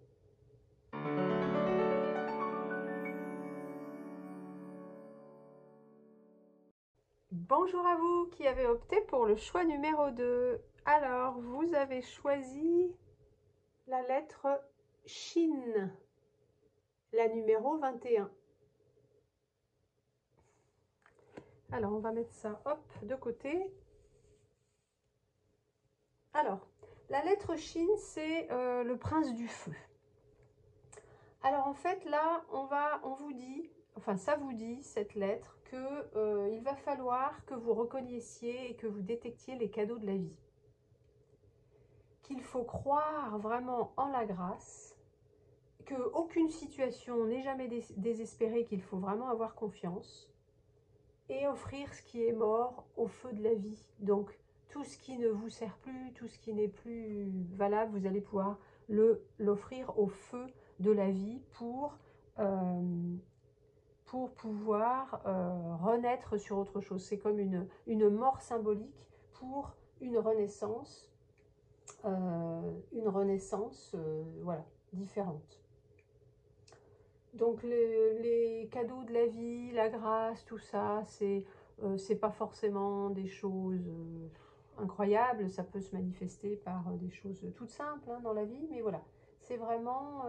[SPEAKER 1] Bonjour à vous qui avez opté pour le choix numéro 2. Alors, vous avez choisi la lettre Shin, la numéro 21. Alors, on va mettre ça, hop, de côté. Alors, la lettre Shin, c'est le prince du feu. Alors, en fait, là, on vous dit, enfin, ça vous dit, cette lettre, que il va falloir que vous reconnaissiez et que vous détectiez les cadeaux de la vie. Qu'il faut croire vraiment en la grâce, qu'aucune situation n'est jamais désespérée, qu'il faut vraiment avoir confiance et offrir ce qui est mort au feu de la vie. Donc, tout ce qui ne vous sert plus, tout ce qui n'est plus valable, vous allez pouvoir l'offrir au feu de la vie pour pouvoir renaître sur autre chose. C'est comme une mort symbolique pour une renaissance voilà, différente. Donc les cadeaux de la vie, la grâce, tout ça, c'est pas forcément des choses incroyables, ça peut se manifester par des choses toutes simples dans la vie, mais voilà, c'est vraiment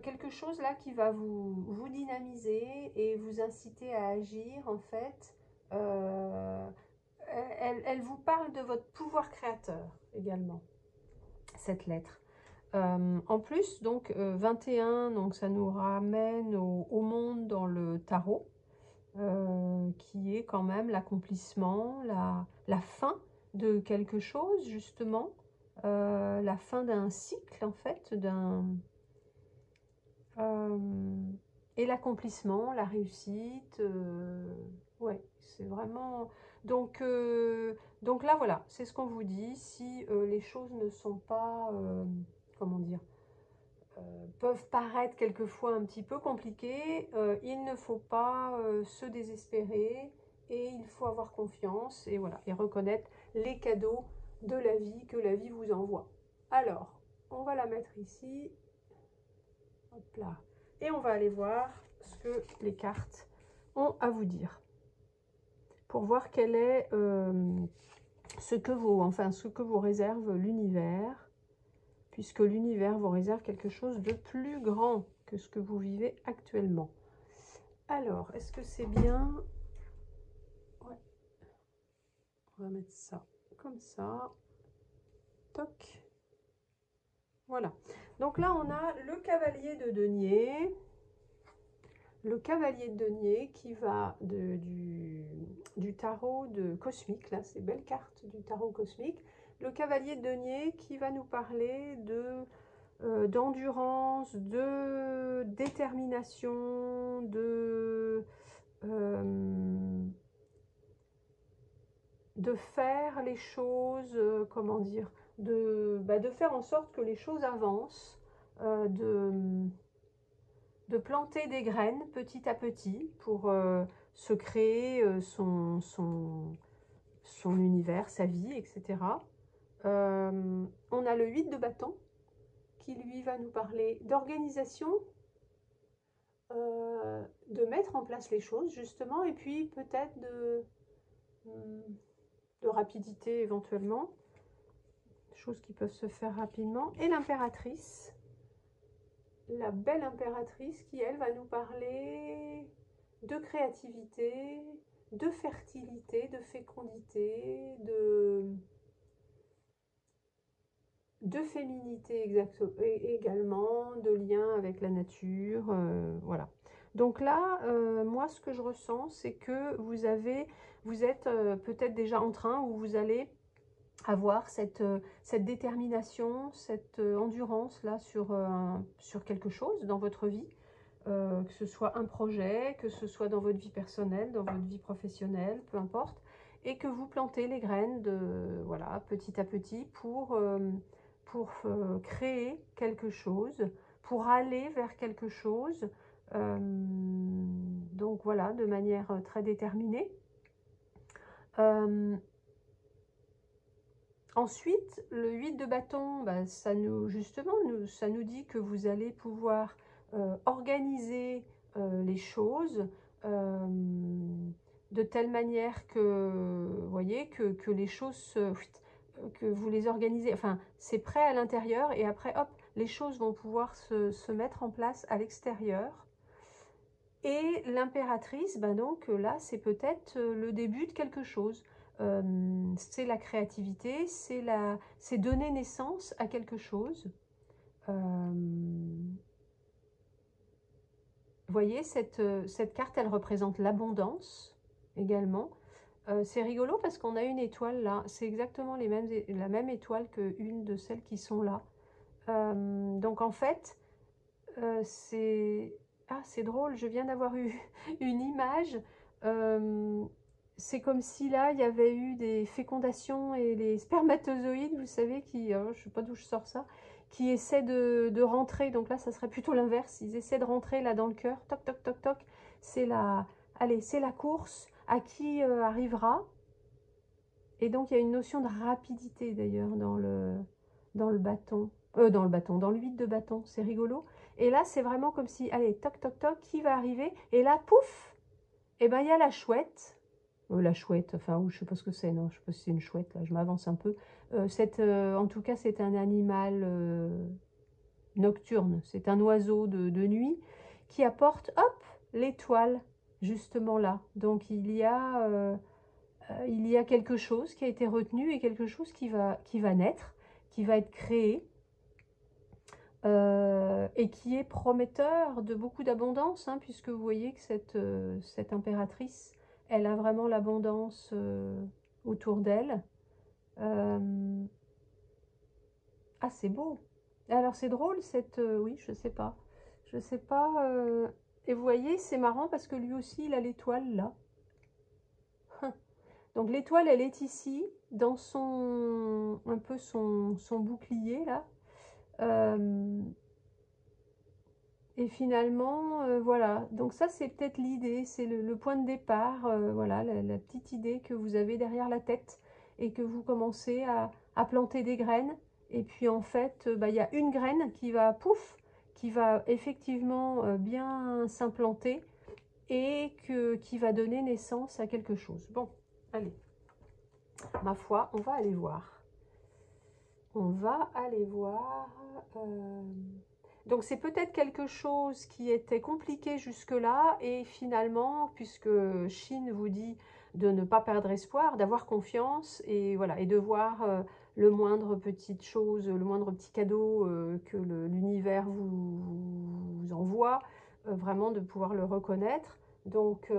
[SPEAKER 1] quelque chose là qui va vous dynamiser et vous inciter à agir en fait. Elle vous parle de votre pouvoir créateur également, cette lettre. En plus, donc 21, donc ça nous ramène au monde dans le tarot, qui est quand même l'accomplissement, la fin de quelque chose, justement, la fin d'un cycle, en fait, et l'accomplissement, la réussite, ouais, c'est vraiment... Donc là, voilà, c'est ce qu'on vous dit. Si les choses ne sont pas, comment dire, peuvent paraître quelquefois un petit peu compliquées, il ne faut pas se désespérer et il faut avoir confiance et voilà, et reconnaître les cadeaux de la vie que la vie vous envoie. Alors, on va la mettre ici. Hop là. Et on va aller voir ce que les cartes ont à vous dire. Pour voir quel est ce que vous réserve l'univers, puisque l'univers vous réserve quelque chose de plus grand que ce que vous vivez actuellement. Alors, est-ce que c'est bien? Ouais. On va mettre ça comme ça. Toc. Voilà. Donc là, on a le cavalier de denier. Le cavalier de denier qui va du tarot de cosmique, là, ces belles cartes du tarot cosmique. Le cavalier de denier qui va nous parler d'endurance, de détermination, de faire les choses, comment dire, de faire en sorte que les choses avancent, de planter des graines petit à petit pour se créer son univers, sa vie, etc. On a le 8 de bâton qui lui va nous parler d'organisation, de mettre en place les choses justement, et puis peut-être de rapidité éventuellement, choses qui peuvent se faire rapidement. Et l'impératrice, la belle impératrice qui, elle, va nous parler de créativité, de fertilité, de fécondité, de féminité également, de lien avec la nature, voilà. Donc là, moi, ce que je ressens, c'est que vous êtes peut-être déjà en train, ou vous allez avoir cette détermination, cette endurance là sur quelque chose dans votre vie, que ce soit un projet, que ce soit dans votre vie personnelle, dans votre vie professionnelle, peu importe, et que vous plantez les graines voilà, petit à petit pour créer quelque chose, pour aller vers quelque chose, donc voilà, de manière très déterminée. Ensuite, le 8 de bâton, bah, ça nous, justement, ça nous dit que vous allez pouvoir organiser les choses de telle manière que, vous voyez, que les choses, que vous les organisez, enfin, c'est prêt à l'intérieur et après, hop, les choses vont pouvoir se mettre en place à l'extérieur. Et l'impératrice, ben donc là, c'est peut-être le début de quelque chose. C'est la créativité, c'est donner naissance à quelque chose. Vous voyez, cette carte, elle représente l'abondance également. C'est rigolo parce qu'on a une étoile là. C'est exactement la même étoile qu'une de celles qui sont là. Donc en fait, c'est... Ah, c'est drôle, je viens d'avoir eu une image. C'est comme si là, il y avait eu des fécondations et les spermatozoïdes, vous savez, qui, je ne sais pas d'où je sors ça, qui essaient de rentrer. Donc là, ça serait plutôt l'inverse. Ils essaient de rentrer là dans le cœur. Toc, toc, toc, toc. C'est la... Allez, c'est la course. À qui arrivera? Et donc, il y a une notion de rapidité d'ailleurs dans le bâton. Dans le 8 de bâton. C'est rigolo. Et là, c'est vraiment comme si, allez, toc, toc, toc, qui va arriver? Et là, pouf! Et ben, il y a la chouette. La chouette, enfin, je sais pas ce que c'est, non, je sais pas si c'est une chouette, là, je m'avance un peu. En tout cas, c'est un animal nocturne. C'est un oiseau de nuit qui apporte, hop, l'étoile, justement là. Donc, il y a quelque chose qui a été retenu et quelque chose qui va naître, qui va être créé et qui est prometteur de beaucoup d'abondance, hein, puisque vous voyez que cette impératrice, elle a vraiment l'abondance autour d'elle. Ah, c'est beau. Alors, c'est drôle, oui, je sais pas. Je sais pas. Et vous voyez, c'est marrant parce que lui aussi, il a l'étoile là. Donc l'étoile, elle est ici, dans un peu son bouclier, là. Et finalement, voilà. Donc ça, c'est peut-être l'idée, c'est le point de départ, voilà, la petite idée que vous avez derrière la tête et que vous commencez à planter des graines. Et puis en fait, bah, il y a une graine qui va, pouf, qui va effectivement bien s'implanter et qui va donner naissance à quelque chose. Bon, allez. Ma foi, on va aller voir. On va aller voir. Donc c'est peut-être quelque chose qui était compliqué jusque-là et finalement, puisque Chine vous dit de ne pas perdre espoir, d'avoir confiance et voilà, et de voir le moindre petite chose, le moindre petit cadeau que l'univers vous envoie, vraiment de pouvoir le reconnaître. Donc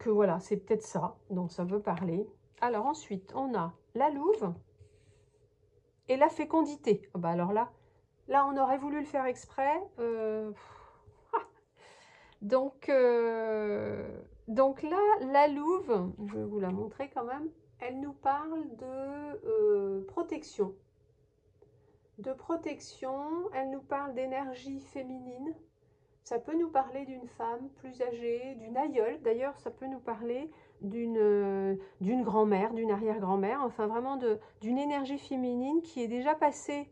[SPEAKER 1] voilà, c'est peut-être ça dont ça veut parler. Alors ensuite, on a la louve et la fécondité. Oh bah alors là, on aurait voulu le faire exprès. Donc là, la louve, je vais vous la montrer quand même, elle nous parle de protection. De protection, elle nous parle d'énergie féminine. Ça peut nous parler d'une femme plus âgée, d'une aïeule. D'ailleurs, ça peut nous parler d'une grand-mère, d'une arrière-grand-mère. Enfin, vraiment d'une énergie féminine qui est déjà passée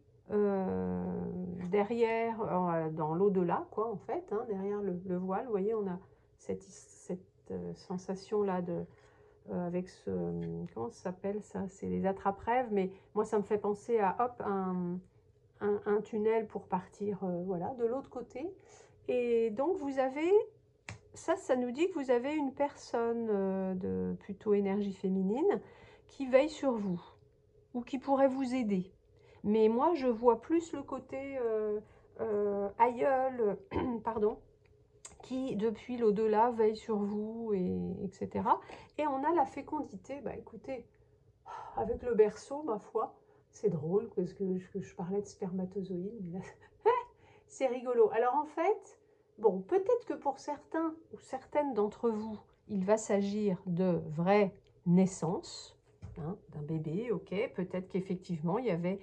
[SPEAKER 1] derrière, dans l'au-delà, quoi, en fait, hein, derrière le voile. Vous voyez, on a cette sensation-là avec comment ça s'appelle ça? C'est les attrape-rêves. Mais moi, ça me fait penser à, hop, un tunnel pour partir, voilà, de l'autre côté. Et donc, vous avez, ça nous dit que vous avez une personne de plutôt énergie féminine qui veille sur vous ou qui pourrait vous aider. Mais moi, je vois plus le côté aïeul, pardon, qui, depuis l'au-delà, veille sur vous, etc. Et on a la fécondité. Bah, écoutez, avec le berceau, ma foi, c'est drôle parce que je parlais de spermatozoïdes. C'est rigolo. Alors en fait, bon, peut-être que pour certains ou certaines d'entre vous, il va s'agir de vraies naissances, hein, d'un bébé, ok. Peut-être qu'effectivement, il y avait,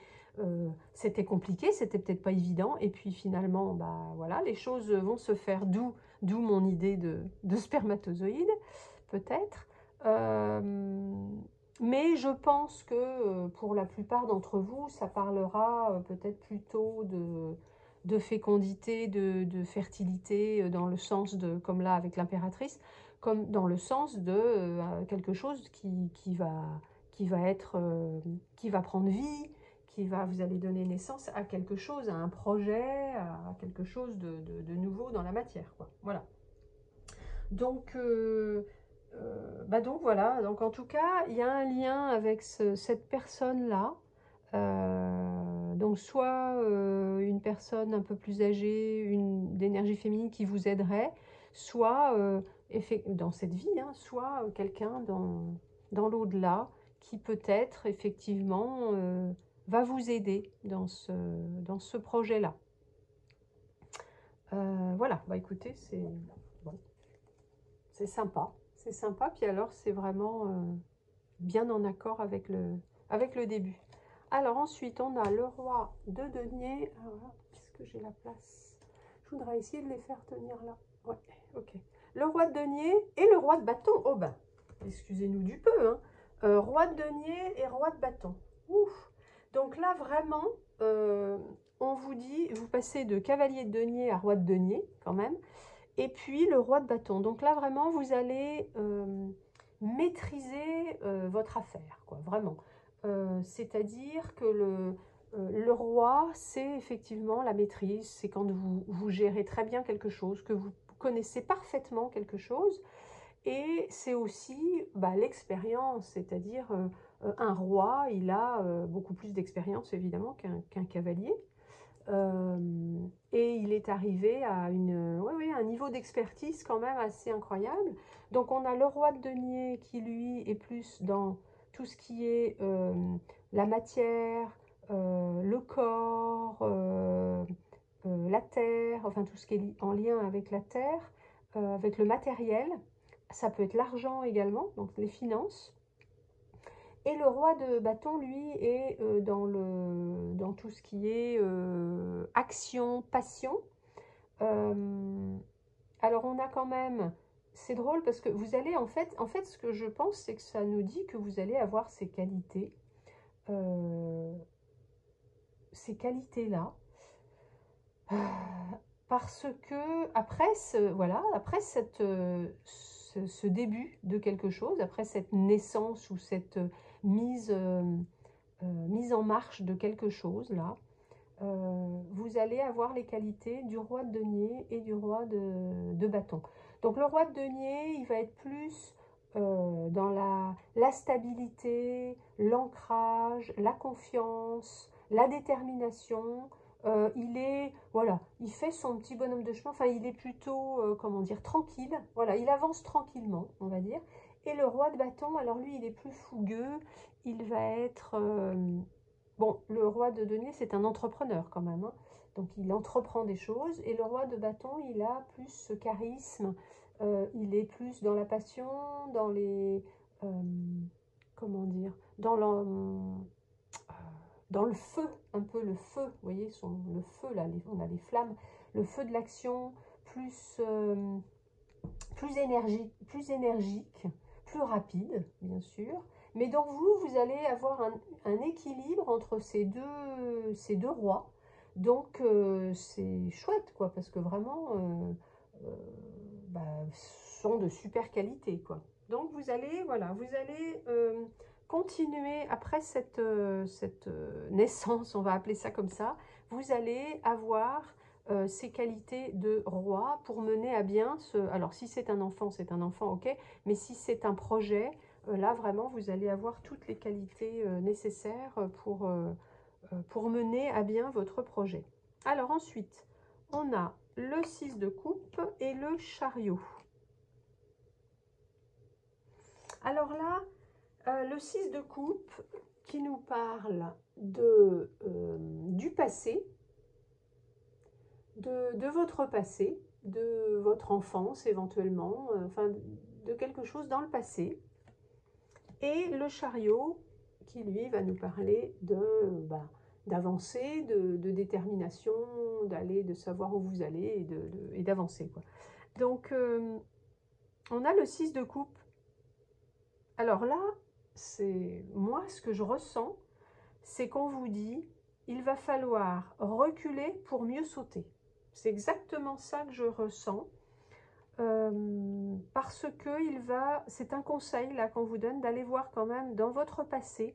[SPEAKER 1] c'était compliqué, c'était peut-être pas évident. Et puis finalement, bah voilà, les choses vont se faire, d'où mon idée de spermatozoïde, peut-être. Mais je pense que pour la plupart d'entre vous, ça parlera peut-être plutôt de fécondité, de fertilité, dans le sens de, comme là avec l'impératrice, comme dans le sens de quelque chose qui va être, qui va prendre vie, vous allez donner naissance à quelque chose, à un projet, à quelque chose de nouveau dans la matière, quoi. Voilà. Donc, donc voilà, donc en tout cas, il y a un lien avec cette personne-là. Donc soit une personne un peu plus âgée, d'énergie féminine qui vous aiderait, soit dans cette vie, hein, soit quelqu'un dans l'au-delà qui peut-être effectivement va vous aider dans ce projet-là. Voilà, bah écoutez, bon, c'est sympa. C'est sympa, puis alors c'est vraiment bien en accord avec le début. Alors ensuite, on a le roi de denier. Alors, est-ce que j'ai la place? Je voudrais essayer de les faire tenir là. Ouais, ok. Le roi de denier et le roi de bâton. Oh ben, excusez-nous du peu. Hein. Roi de denier et roi de bâton. Ouf. Donc là, vraiment, on vous dit, vous passez de cavalier de denier à roi de denier, quand même. Et puis le roi de bâton. Donc là, vraiment, vous allez maîtriser votre affaire, quoi, vraiment. C'est-à-dire que le roi, c'est effectivement la maîtrise. C'est quand vous gérez très bien quelque chose, que vous connaissez parfaitement quelque chose. Et c'est aussi l'expérience, c'est-à-dire un roi, il a beaucoup plus d'expérience évidemment qu'un cavalier. Et il est arrivé à un niveau d'expertise quand même assez incroyable. Donc on a le roi de denier qui lui est plus dans tout ce qui est la matière, le corps, la terre, enfin tout ce qui est en lien avec la terre, avec le matériel. Ça peut être l'argent également, donc les finances. Et le roi de bâton, lui, est dans tout ce qui est action, passion. Alors on a quand même, c'est drôle parce que vous allez en fait ce que je pense, c'est que ça nous dit que vous allez avoir ces qualités-là. Parce que après ce début de quelque chose, après cette naissance ou cette mise en marche de quelque chose là, vous allez avoir les qualités du roi de denier et du roi de bâton. Donc le roi de denier, il va être plus dans la stabilité, l'ancrage, la confiance, la détermination. Il fait son petit bonhomme de chemin, enfin il est plutôt, comment dire, tranquille, voilà, il avance tranquillement, on va dire. Et le roi de bâton, alors lui, il est plus fougueux, il va être... bon, le roi de denier, c'est un entrepreneur quand même, hein. Donc il entreprend des choses. Et le roi de bâton, il a plus ce charisme, il est plus dans la passion, dans les... comment dire, dans le feu, un peu le feu, vous voyez, le feu là, on a les flammes, le feu de l'action, plus énergique, plus rapide, bien sûr. Mais donc vous allez avoir un équilibre entre ces deux rois. Donc c'est chouette, quoi, parce que vraiment, ce sont de super qualité, quoi. Donc vous allez continuer après cette naissance, on va appeler ça comme ça. Vous allez avoir ces qualités de roi pour mener à bien alors si c'est un enfant, ok, mais si c'est un projet, là vraiment vous allez avoir toutes les qualités nécessaires pour mener à bien votre projet. Alors ensuite, on a le 6 de coupe et le chariot. Alors là, le 6 de coupe qui nous parle du passé, de votre passé, de votre enfance éventuellement, enfin de quelque chose dans le passé. Et le chariot qui lui va nous parler d'avancer, de détermination, de savoir où vous allez et d'avancer, quoi. Donc on a le 6 de coupe. Alors là, moi, ce que je ressens, c'est qu'on vous dit, il va falloir reculer pour mieux sauter. C'est exactement ça que je ressens. Parce que c'est un conseil là qu'on vous donne d'aller voir quand même dans votre passé.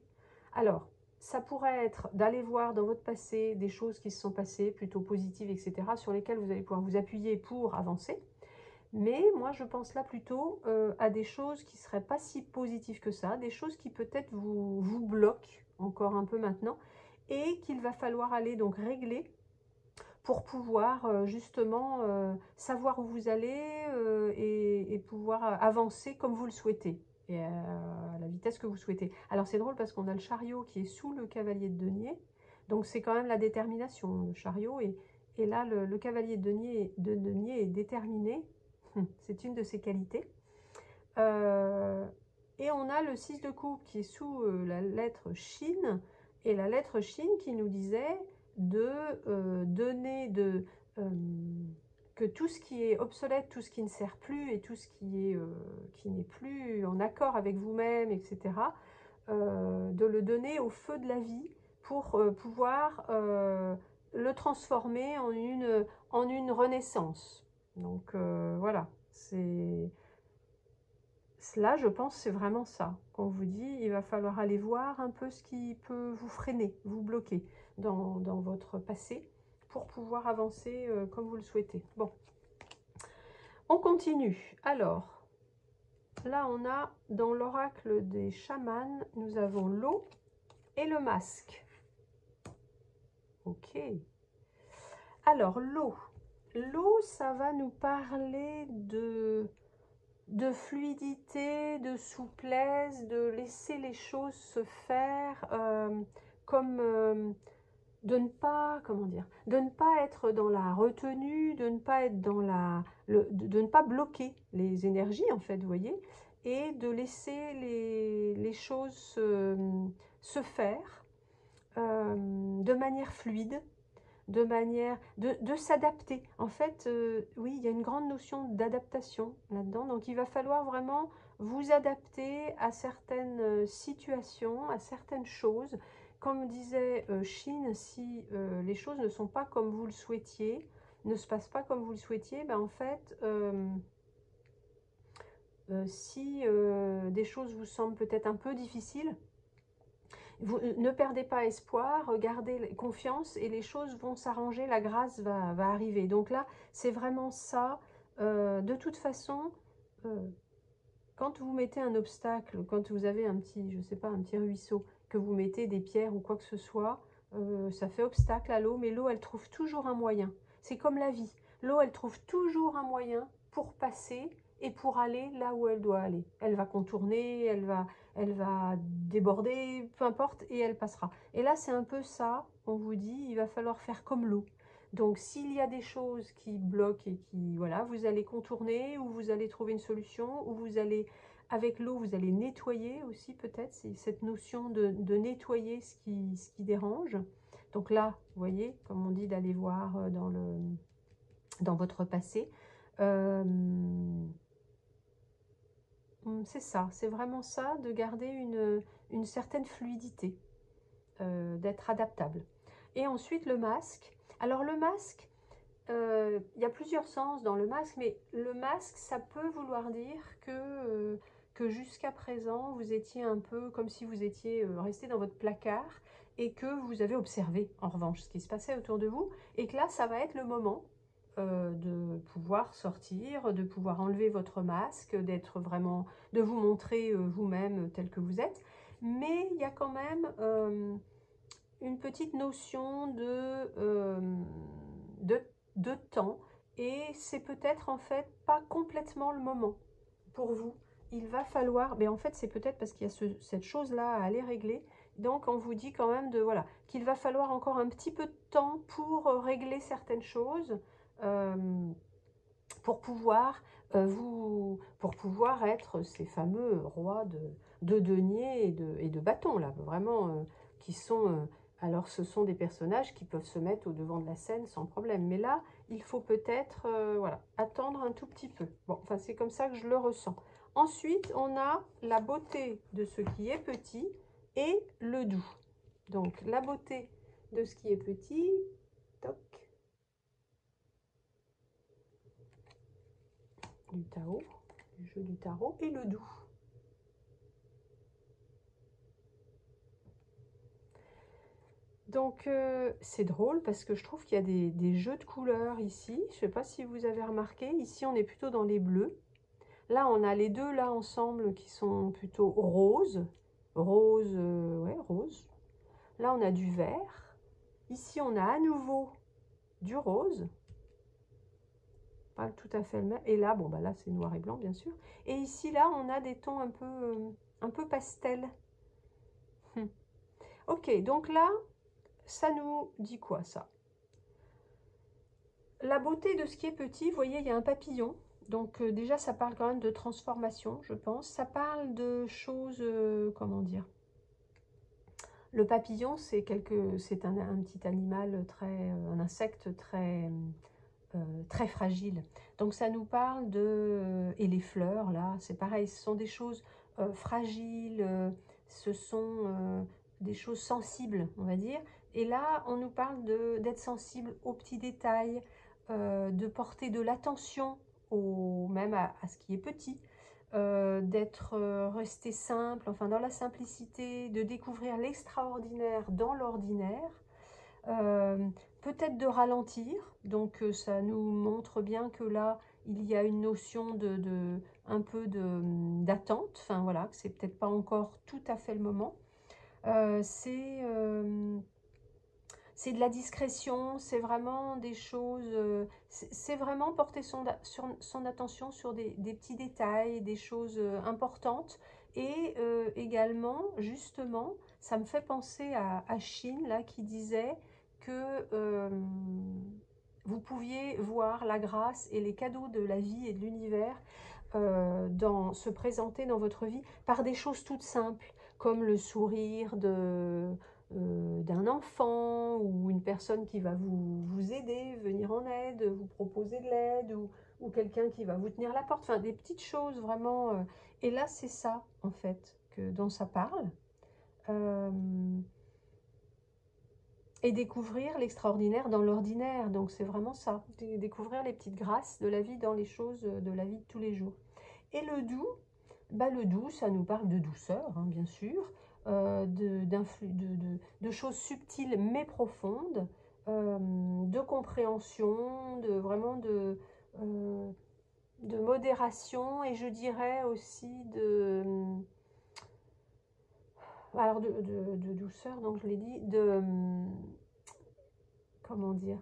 [SPEAKER 1] Alors, ça pourrait être d'aller voir dans votre passé des choses qui se sont passées, plutôt positives, etc., sur lesquelles vous allez pouvoir vous appuyer pour avancer. Mais moi, je pense là plutôt à des choses qui ne seraient pas si positives que ça, des choses qui peut-être vous bloquent encore un peu maintenant, et qu'il va falloir aller donc régler pour pouvoir justement savoir où vous allez et pouvoir avancer comme vous le souhaitez et à la vitesse que vous souhaitez. Alors c'est drôle parce qu'on a le chariot qui est sous le cavalier de denier, donc c'est quand même la détermination, le chariot, et là le cavalier de denier est déterminé, c'est une de ses qualités. Et on a le 6 de coupe qui est sous la lettre Chine, et la lettre Chine qui nous disait de donner que tout ce qui est obsolète, tout ce qui ne sert plus et tout ce qui n'est plus en accord avec vous-même, etc., de le donner au feu de la vie pour pouvoir le transformer en une renaissance. Donc voilà, là, je pense, c'est vraiment ça. Qu'on vous dit, il va falloir aller voir un peu ce qui peut vous freiner, vous bloquer dans votre passé pour pouvoir avancer comme vous le souhaitez. Bon, on continue. Alors, là, on a dans l'oracle des chamans, nous avons l'eau et le masque. Ok. Alors, l'eau. L'eau, ça va nous parler de fluidité, de souplesse, de laisser les choses se faire, comme de ne pas, comment dire, de ne pas être dans la retenue, de ne pas être dans de ne pas bloquer les énergies, en fait, vous voyez, et de laisser les choses se faire de manière fluide, de s'adapter. En fait, oui, il y a une grande notion d'adaptation là-dedans. Donc, il va falloir vraiment vous adapter à certaines situations, à certaines choses. Comme disait Chine, si les choses ne sont pas comme vous le souhaitiez, ne se passent pas comme vous le souhaitiez, ben en fait, si des choses vous semblent peut-être un peu difficiles, vous ne perdez pas espoir, gardez confiance et les choses vont s'arranger, la grâce va arriver. Donc là, c'est vraiment ça. De toute façon, quand vous mettez un obstacle, quand vous avez un petit, je sais pas, un petit ruisseau, que vous mettez des pierres ou quoi que ce soit, ça fait obstacle à l'eau, mais l'eau, elle trouve toujours un moyen. C'est comme la vie. L'eau, elle trouve toujours un moyen pour passer et pour aller là où elle doit aller. Elle va contourner, elle va déborder, peu importe, et elle passera. Et là, c'est un peu ça, on vous dit, il va falloir faire comme l'eau. Donc, s'il y a des choses qui bloquent et qui, voilà, vous allez contourner, ou vous allez trouver une solution, ou vous allez, avec l'eau, vous allez nettoyer aussi peut-être, c'est cette notion de nettoyer ce qui dérange. Donc là, vous voyez, comme on dit, d'aller voir dans votre passé. C'est ça, c'est vraiment ça, de garder une certaine fluidité, d'être adaptable. Et ensuite, le masque. Alors, le masque, il y a plusieurs sens dans le masque, mais le masque, ça peut vouloir dire que jusqu'à présent, vous étiez un peu comme si vous étiez resté dans votre placard et que vous avez observé, en revanche, ce qui se passait autour de vous, et que là, ça va être le moment de pouvoir sortir, de pouvoir enlever votre masque, d'être vraiment, de vous montrer vous-même tel que vous êtes. Mais il y a quand même une petite notion de temps, et c'est peut-être en fait pas complètement le moment pour vous. Il va falloir, mais en fait c'est peut-être parce qu'il y a cette chose-là à aller régler, donc on vous dit quand même voilà, qu'il va falloir encore un petit peu de temps pour régler certaines choses, euh, pour pouvoir pour pouvoir être ces fameux rois de deniers et de bâtons, là, vraiment, qui sont... alors, ce sont des personnages qui peuvent se mettre au devant de la scène sans problème. Mais là, il faut peut-être voilà, attendre un tout petit peu. Bon, enfin, c'est comme ça que je le ressens. Ensuite, on a la beauté de ce qui est petit et le doux. Donc, la beauté de ce qui est petit, toc, du tarot, du jeu du tarot, et le doux. Donc, c'est drôle parce que je trouve qu'il y a des jeux de couleurs ici. Je ne sais pas si vous avez remarqué. Ici, on est plutôt dans les bleus. Là, on a les deux là ensemble qui sont plutôt roses. Rose, ouais, rose. Là, on a du vert. Ici, on a à nouveau du rose. Pas tout à fait le même. Et là, bon, bah là, c'est noir et blanc, bien sûr. Et ici, là, on a des tons un peu pastel. Ok, donc là, ça nous dit quoi, ça? La beauté de ce qui est petit, vous voyez, il y a un papillon. Donc déjà, ça parle quand même de transformation, je pense. Ça parle de choses, comment dire? Le papillon, c'est un petit animal, un insecte très fragile. Donc ça nous parle de... et les fleurs, là, c'est pareil, ce sont des choses fragiles, ce sont des choses sensibles, on va dire. Et là, on nous parle d'être sensible aux petits détails, de porter de l'attention même à ce qui est petit, d'être resté simple, enfin dans la simplicité, de découvrir l'extraordinaire dans l'ordinaire, peut-être de ralentir, donc ça nous montre bien que là, il y a une notion un peu d'attente, enfin voilà, que c'est peut-être pas encore tout à fait le moment. C'est de la discrétion, c'est vraiment des choses, c'est vraiment porter son attention sur des petits détails, des choses importantes. Et également, justement, ça me fait penser à Chine, là, qui disait que vous pouviez voir la grâce et les cadeaux de la vie et de l'univers se présenter dans votre vie par des choses toutes simples, comme le sourire d'un enfant ou une personne qui va vous aider, venir en aide, vous proposer de l'aide ou quelqu'un qui va vous tenir la porte, enfin des petites choses vraiment. Et là, c'est ça, en fait, dont ça parle. Et découvrir l'extraordinaire dans l'ordinaire. Donc c'est vraiment ça, découvrir les petites grâces de la vie dans les choses de la vie de tous les jours. Et le doux, bah le doux, ça nous parle de douceur, hein, bien sûr, de choses subtiles mais profondes, de compréhension, vraiment de modération, et je dirais aussi alors de douceur, donc je l'ai dit, comment dire,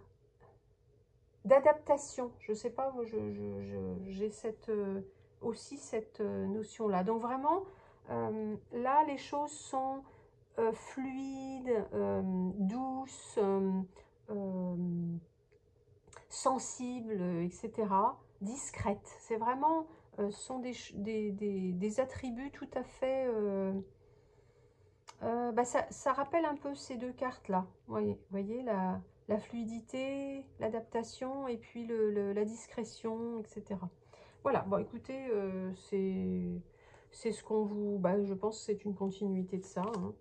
[SPEAKER 1] d'adaptation. Je sais pas, moi j'ai aussi cette notion-là. Donc vraiment, là, les choses sont fluides, douces, sensibles, etc. Discrètes. C'est vraiment, sont des attributs tout à fait... bah ça rappelle un peu ces deux cartes-là. Voyez la fluidité, l'adaptation et puis la discrétion, etc. Voilà, bon écoutez, c'est ce qu'on vous... Bah, je pense que c'est une continuité de ça. Hein.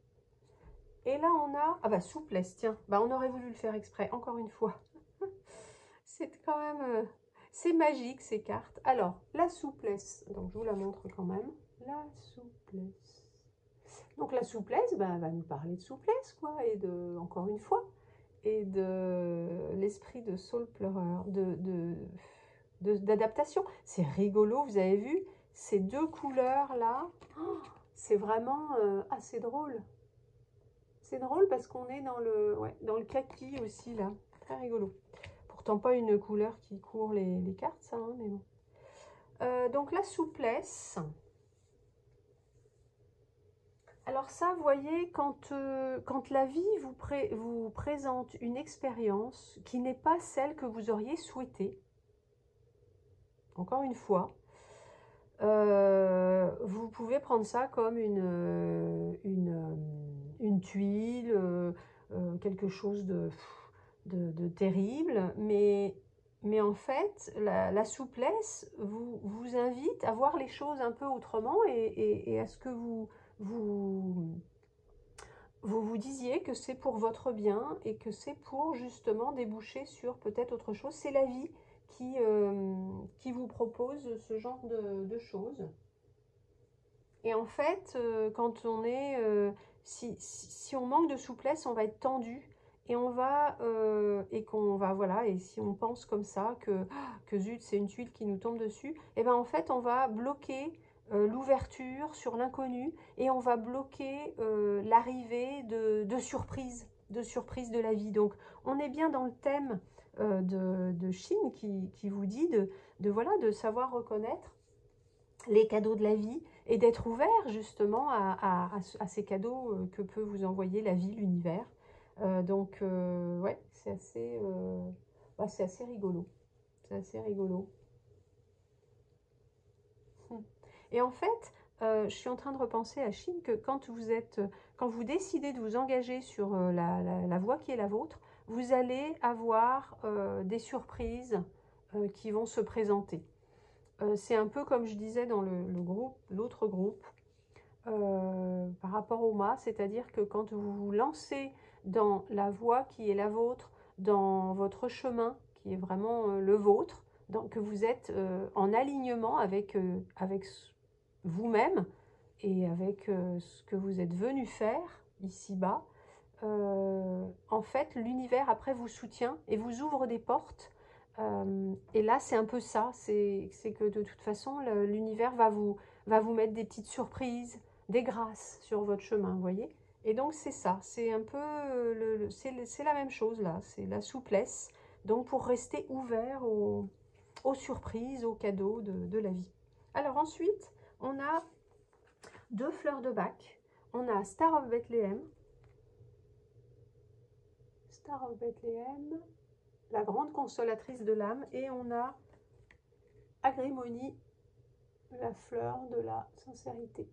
[SPEAKER 1] Et là, on a... Ah bah, souplesse, tiens. Bah, on aurait voulu le faire exprès, encore une fois. C'est quand même... c'est magique, ces cartes. Alors, la souplesse. Donc, je vous la montre quand même. La souplesse. Donc, la souplesse, bah, va nous parler de souplesse, quoi. Et encore une fois, et de l'esprit de Saul pleureur, d'adaptation. C'est rigolo, vous avez vu ces deux couleurs-là. Oh, c'est vraiment assez drôle. C'est drôle parce qu'on est dans le kaki aussi, là. Très rigolo. Pourtant pas une couleur qui court les cartes, ça, hein, mais bon. Donc la souplesse. Alors ça, vous voyez, quand la vie vous présente une expérience qui n'est pas celle que vous auriez souhaitée, encore une fois, vous pouvez prendre ça comme une tuile, quelque chose de terrible, mais Mais en fait, la souplesse vous invite à voir les choses un peu autrement et à ce que vous, vous disiez que c'est pour votre bien et que c'est pour justement déboucher sur peut-être autre chose. C'est la vie qui vous propose ce genre de choses. Et en fait, quand on est, si on manque de souplesse, on va être tendu et on va, et qu'on va, voilà, et si on pense comme ça que zut, c'est une tuile qui nous tombe dessus, et ben en fait, on va bloquer l'ouverture sur l'inconnu et on va bloquer l'arrivée de surprises de la vie. Donc, on est bien dans le thème de Chine qui vous dit voilà, de savoir reconnaître les cadeaux de la vie et d'être ouvert justement à ces cadeaux que peut vous envoyer la vie, l'univers. Ouais, c'est assez rigolo. C'est assez rigolo. Et en fait, je suis en train de repenser à Chine que quand vous décidez de vous engager sur la voie qui est la vôtre, vous allez avoir des surprises qui vont se présenter. C'est un peu comme je disais dans l'autre groupe, par rapport au mât, c'est-à-dire que quand vous vous lancez dans la voie qui est la vôtre, dans votre chemin qui est vraiment le vôtre, donc que vous êtes en alignement avec vous-même et avec ce que vous êtes venu faire ici-bas, en fait, l'univers après vous soutient et vous ouvre des portes. Et là, c'est un peu ça, c'est que de toute façon, l'univers va vous mettre des petites surprises, des grâces sur votre chemin, vous voyez. Et donc, c'est ça, c'est un peu, c'est la même chose là, c'est la souplesse, donc pour rester ouvert aux surprises, aux cadeaux de la vie. Alors ensuite, on a deux fleurs de Bach, on a Star of Bethlehem, Star of Bethlehem, la grande consolatrice de l'âme, et on a Agrimony, la fleur de la sincérité.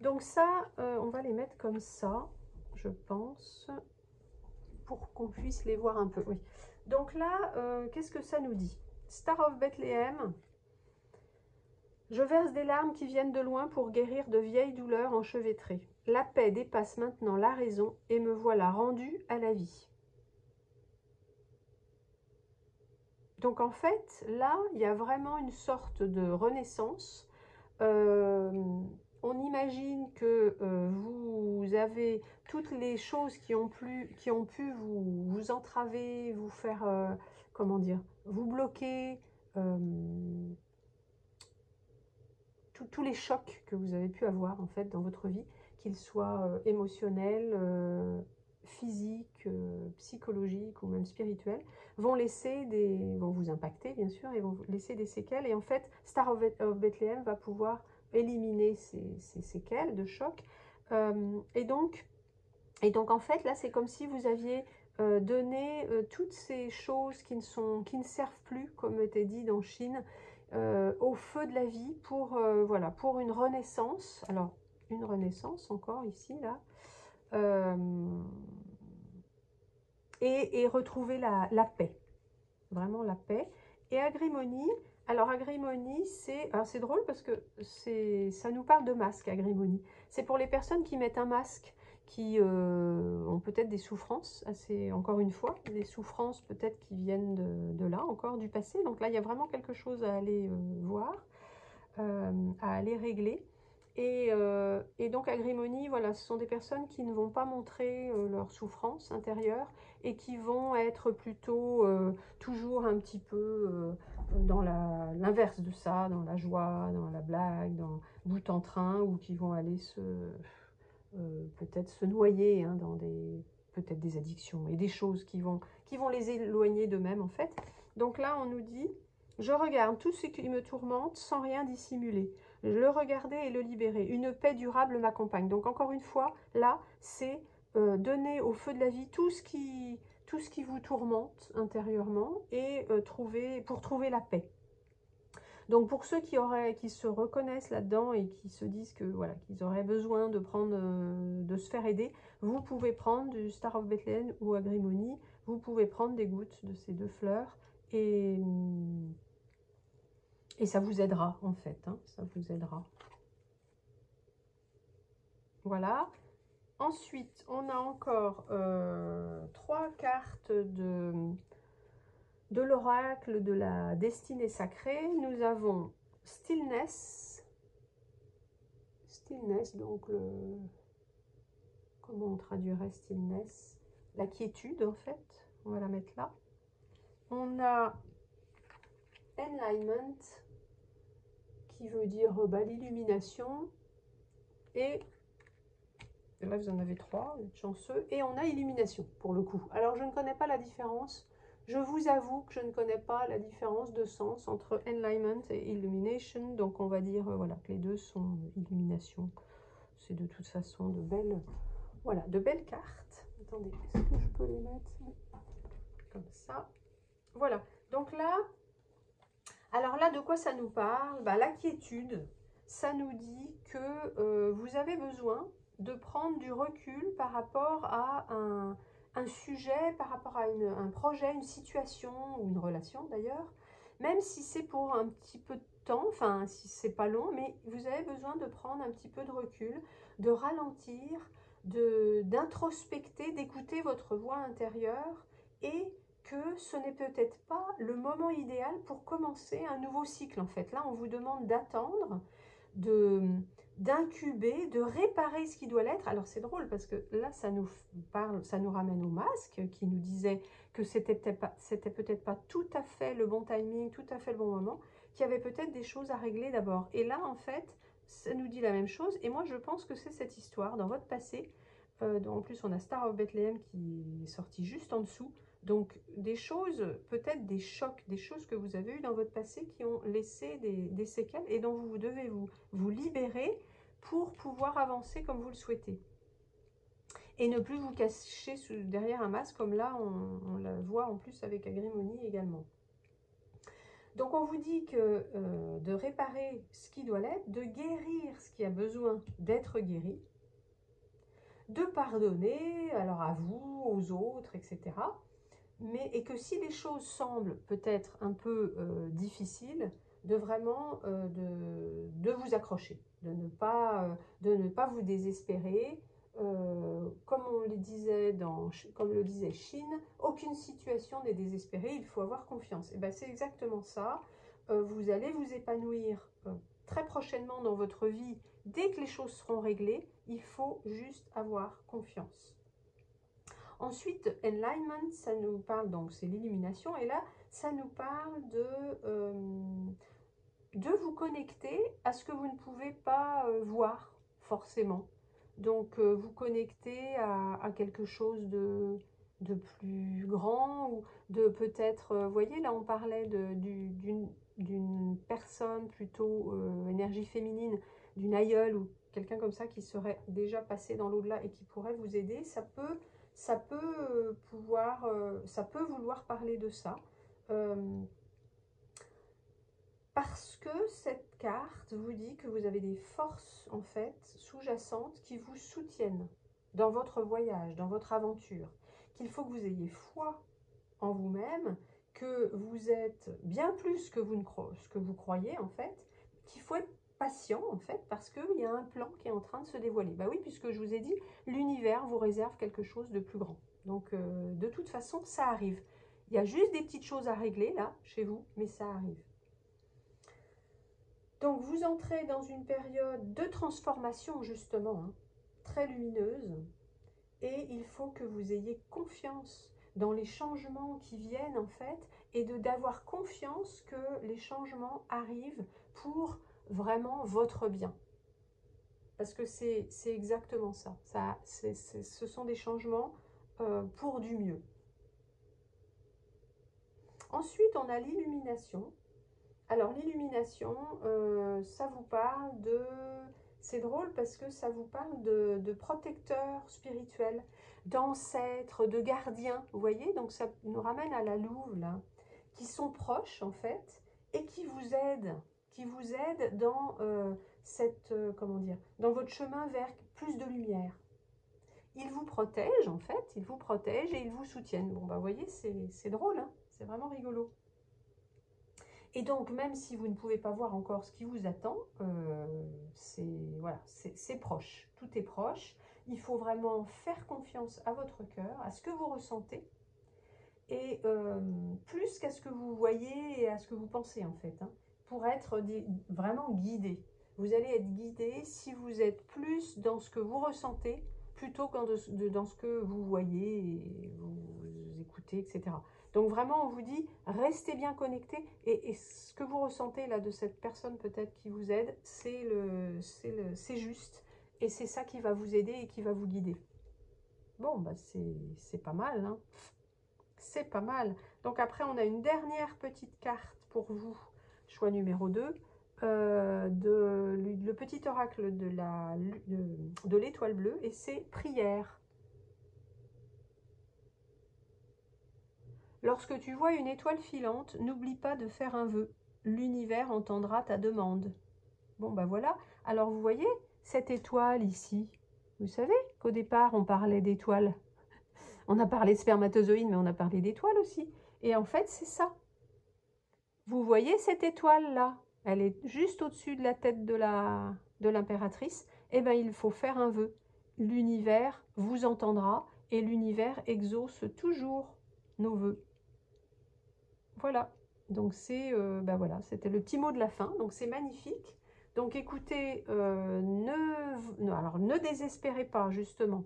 [SPEAKER 1] Donc ça, on va les mettre comme ça, je pense, pour qu'on puisse les voir un peu. Oui. Donc là, qu'est-ce que ça nous dit? Star of Bethlehem. Je verse des larmes qui viennent de loin pour guérir de vieilles douleurs enchevêtrées. La paix dépasse maintenant la raison et me voilà rendue à la vie. Donc en fait, là, il y a vraiment une sorte de renaissance. On imagine que vous avez toutes les choses qui ont pu vous entraver, vous faire, comment dire, vous bloquer, tous les chocs que vous avez pu avoir en fait dans votre vie, qu'ils soient émotionnels, physiques, psychologiques ou même spirituels, vont vous impacter bien sûr et vont laisser des séquelles. Et en fait, Star of Bethlehem va pouvoir éliminer ces séquelles de choc. Et donc en fait, là, c'est comme si vous aviez donné toutes ces choses qui ne servent plus, comme était dit dans Chine, au feu de la vie voilà, pour une renaissance. Alors, une renaissance encore ici, là. Et retrouver la paix. Vraiment la paix. Et Agrimony, alors Agrimony, c'est drôle parce que ça nous parle de masque, Agrimony. C'est pour les personnes qui mettent un masque, qui ont peut-être des souffrances, encore une fois, des souffrances peut-être qui viennent de là, encore du passé. Donc là, il y a vraiment quelque chose à aller voir, à aller régler. Et donc Agrimony, voilà, ce sont des personnes qui ne vont pas montrer leur souffrance intérieure et qui vont être plutôt toujours un petit peu dans l'inverse de ça, dans la joie, dans la blague, dans bout en train, ou qui vont aller peut-être se noyer hein, dans peut-être des addictions et des choses qui vont les éloigner d'eux-mêmes en fait. Donc là, on nous dit, je regarde tout ce qui me tourmente sans rien dissimuler. Le regarder et le libérer. Une paix durable m'accompagne. Donc encore une fois, là, c'est donner au feu de la vie tout ce qui vous tourmente intérieurement et pour trouver la paix. Donc pour ceux qui se reconnaissent là-dedans et qui se disent que voilà, qu'ils auraient besoin de se faire aider, vous pouvez prendre du Star of Bethlehem ou Agrimony, vous pouvez prendre des gouttes de ces deux fleurs Et ça vous aidera en fait, hein, ça vous aidera. Voilà. Ensuite, on a encore 3 cartes de l'oracle de la destinée sacrée. Nous avons Stillness. Stillness, donc comment on traduirait Stillness? La quiétude en fait. On va la mettre là. On a Enlightenment, qui veut dire l'illumination. Et là, vous en avez 3, vous êtes chanceux. Et on a illumination, pour le coup. Alors, je ne connais pas la différence. Je vous avoue que je ne connais pas la différence de sens entre Enlightenment et Illumination. Donc, on va dire voilà, que les deux sont illumination. C'est de toute façon de belles, voilà, de belles cartes. Attendez, est-ce que je peux les mettre comme ça? Voilà. Donc là, alors là, de quoi ça nous parle? Bah, la quiétude, ça nous dit que vous avez besoin de prendre du recul par rapport à un sujet, par rapport à un projet, une situation ou une relation d'ailleurs, même si c'est pour un petit peu de temps, enfin si c'est pas long, mais vous avez besoin de prendre un petit peu de recul, de ralentir, d'introspecter, d'écouter votre voix intérieure et que ce n'est peut-être pas le moment idéal pour commencer un nouveau cycle en fait. Là, on vous demande d'attendre, d'incuber, de réparer ce qui doit l'être. Alors c'est drôle parce que là, ça nous parle, ça nous ramène au masque qui nous disait que c'était peut-être pas tout à fait le bon timing, tout à fait le bon moment, qu'il y avait peut-être des choses à régler d'abord. Et là, en fait, ça nous dit la même chose. Et moi, je pense que c'est cette histoire dans votre passé. En plus, on a Star of Bethlehem qui est sorti juste en dessous. Donc, des choses, peut-être des chocs, des choses que vous avez eues dans votre passé qui ont laissé des séquelles et dont vous devez vous libérer pour pouvoir avancer comme vous le souhaitez. Et ne plus vous cacher derrière un masque, comme là, on la voit en plus avec Agrimony également. Donc, on vous dit que de réparer ce qui doit l'être, de guérir ce qui a besoin d'être guéri, de pardonner, alors à vous, aux autres, etc., et que si les choses semblent peut-être un peu difficiles, de vraiment de vous accrocher, de ne pas vous désespérer. Comme on le disait comme le disait Chine, aucune situation n'est désespérée, il faut avoir confiance. Et bien c'est exactement ça. Vous allez vous épanouir très prochainement dans votre vie. Dès que les choses seront réglées, il faut juste avoir confiance. Ensuite, Enlightenment, ça nous parle, donc c'est l'illumination, et là, ça nous parle de vous connecter à ce que vous ne pouvez pas voir forcément. Donc, vous connecter à quelque chose de plus grand, ou de peut-être, vous voyez, là on parlait d'une personne plutôt énergie féminine, d'une aïeule ou quelqu'un comme ça qui serait déjà passé dans l'au-delà et qui pourrait vous aider, ça peut ça peut vouloir parler de ça. Parce que cette carte vous dit que vous avez des forces en fait sous-jacentes qui vous soutiennent dans votre voyage, dans votre aventure, qu'il faut que vous ayez foi en vous-même, que vous êtes bien plus que vous croyez en fait, qu'il faut être patient en fait parce qu'il y a un plan qui est en train de se dévoiler. Bah oui, puisque je vous ai dit, l'univers vous réserve quelque chose de plus grand. Donc de toute façon, ça arrive. Il y a juste des petites choses à régler là, chez vous, mais ça arrive. Donc vous entrez dans une période de transformation justement, hein, très lumineuse, et il faut que vous ayez confiance dans les changements qui viennent en fait, et d'avoir confiance que les changements arrivent pour vraiment votre bien. Parce que c'est exactement ça. Ce sont des changements pour du mieux. Ensuite, on a l'illumination. Alors l'illumination, ça vous parle de... C'est drôle parce que ça vous parle de protecteurs spirituels, d'ancêtres, de gardiens, vous voyez? Donc ça nous ramène à la Louve, là, qui sont proches en fait, et qui vous aident dans comment dire, dans votre chemin vers plus de lumière. Ils vous protègent en fait, ils vous protègent et ils vous soutiennent. Bon bah vous voyez, c'est drôle, hein, c'est vraiment rigolo. Et donc, même si vous ne pouvez pas voir encore ce qui vous attend, voilà, c'est proche, tout est proche. Il faut vraiment faire confiance à votre cœur, à ce que vous ressentez, et plus qu'à ce que vous voyez et à ce que vous pensez en fait, hein, pour être vraiment guidé. Vous allez être guidé si vous êtes plus dans ce que vous ressentez, plutôt que dans ce que vous voyez et vous écoutez, etc. Donc vraiment, on vous dit, restez bien connecté, et ce que vous ressentez là de cette personne peut-être qui vous aide, c'est juste, et c'est ça qui va vous aider et qui va vous guider. Bon, bah c'est pas mal, hein. C'est pas mal. Donc après, on a une dernière petite carte pour vous, choix numéro 2, le petit oracle de l'étoile bleue, et c'est prière. Lorsque tu vois une étoile filante, n'oublie pas de faire un vœu. L'univers entendra ta demande. Bon, ben voilà. Alors, vous voyez, cette étoile ici, vous savez qu'au départ, on parlait d'étoiles. On a parlé de spermatozoïdes, mais on a parlé d'étoiles aussi. Et en fait, c'est ça. Vous voyez cette étoile-là? Elle est juste au-dessus de la tête de l'impératrice. Eh bien, il faut faire un vœu. L'univers vous entendra, et l'univers exauce toujours nos vœux. Voilà. Donc, ben voilà, c'était le petit mot de la fin. Donc, c'est magnifique. Donc, écoutez, alors, ne désespérez pas, justement.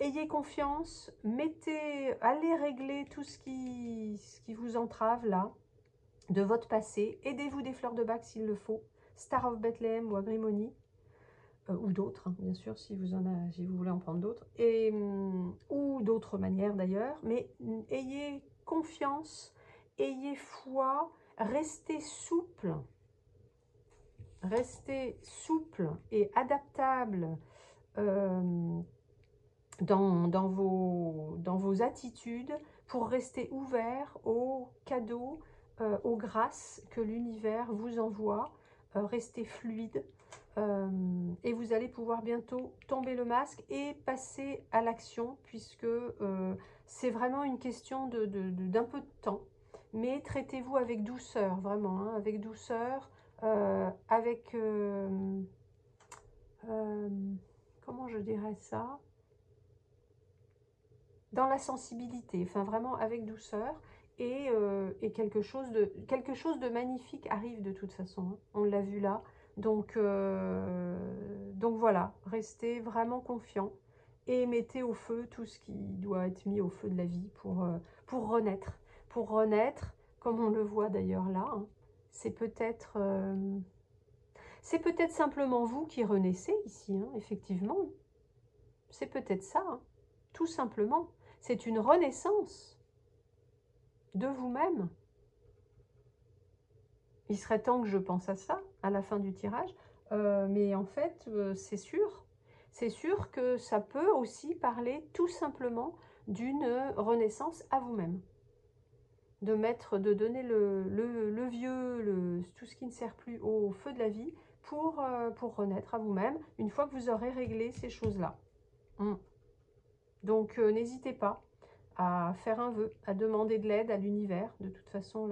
[SPEAKER 1] Ayez confiance, allez régler tout ce qui vous entrave là, de votre passé. Aidez-vous des fleurs de Bach s'il le faut, Star of Bethlehem ou Agrimony, ou d'autres, hein, bien sûr, si vous voulez en prendre d'autres, ou d'autres manières d'ailleurs. Mais ayez confiance, ayez foi, restez souple et adaptable dans vos attitudes, pour rester ouvert aux cadeaux, aux grâces que l'univers vous envoie. Restez fluide, et vous allez pouvoir bientôt tomber le masque et passer à l'action, puisque c'est vraiment une question d'un peu de temps. Mais traitez-vous avec douceur, vraiment, hein, avec douceur, comment je dirais ça, dans la sensibilité, enfin vraiment avec douceur, et quelque chose de magnifique arrive de toute façon, hein. On l'a vu là, donc voilà, restez vraiment confiant et mettez au feu tout ce qui doit être mis au feu de la vie pour renaître, comme on le voit d'ailleurs là, hein. C'est peut-être simplement vous qui renaissez ici, hein, effectivement, c'est peut-être ça, hein, tout simplement. C'est une renaissance de vous-même. Il serait temps que je pense à ça à la fin du tirage, mais en fait, c'est sûr. C'est sûr que ça peut aussi parler tout simplement d'une renaissance à vous-même. De donner le vieux, tout ce qui ne sert plus au feu de la vie pour renaître à vous-même, une fois que vous aurez réglé ces choses-là. Donc, n'hésitez pas à faire un vœu, à demander de l'aide à l'univers. De toute façon,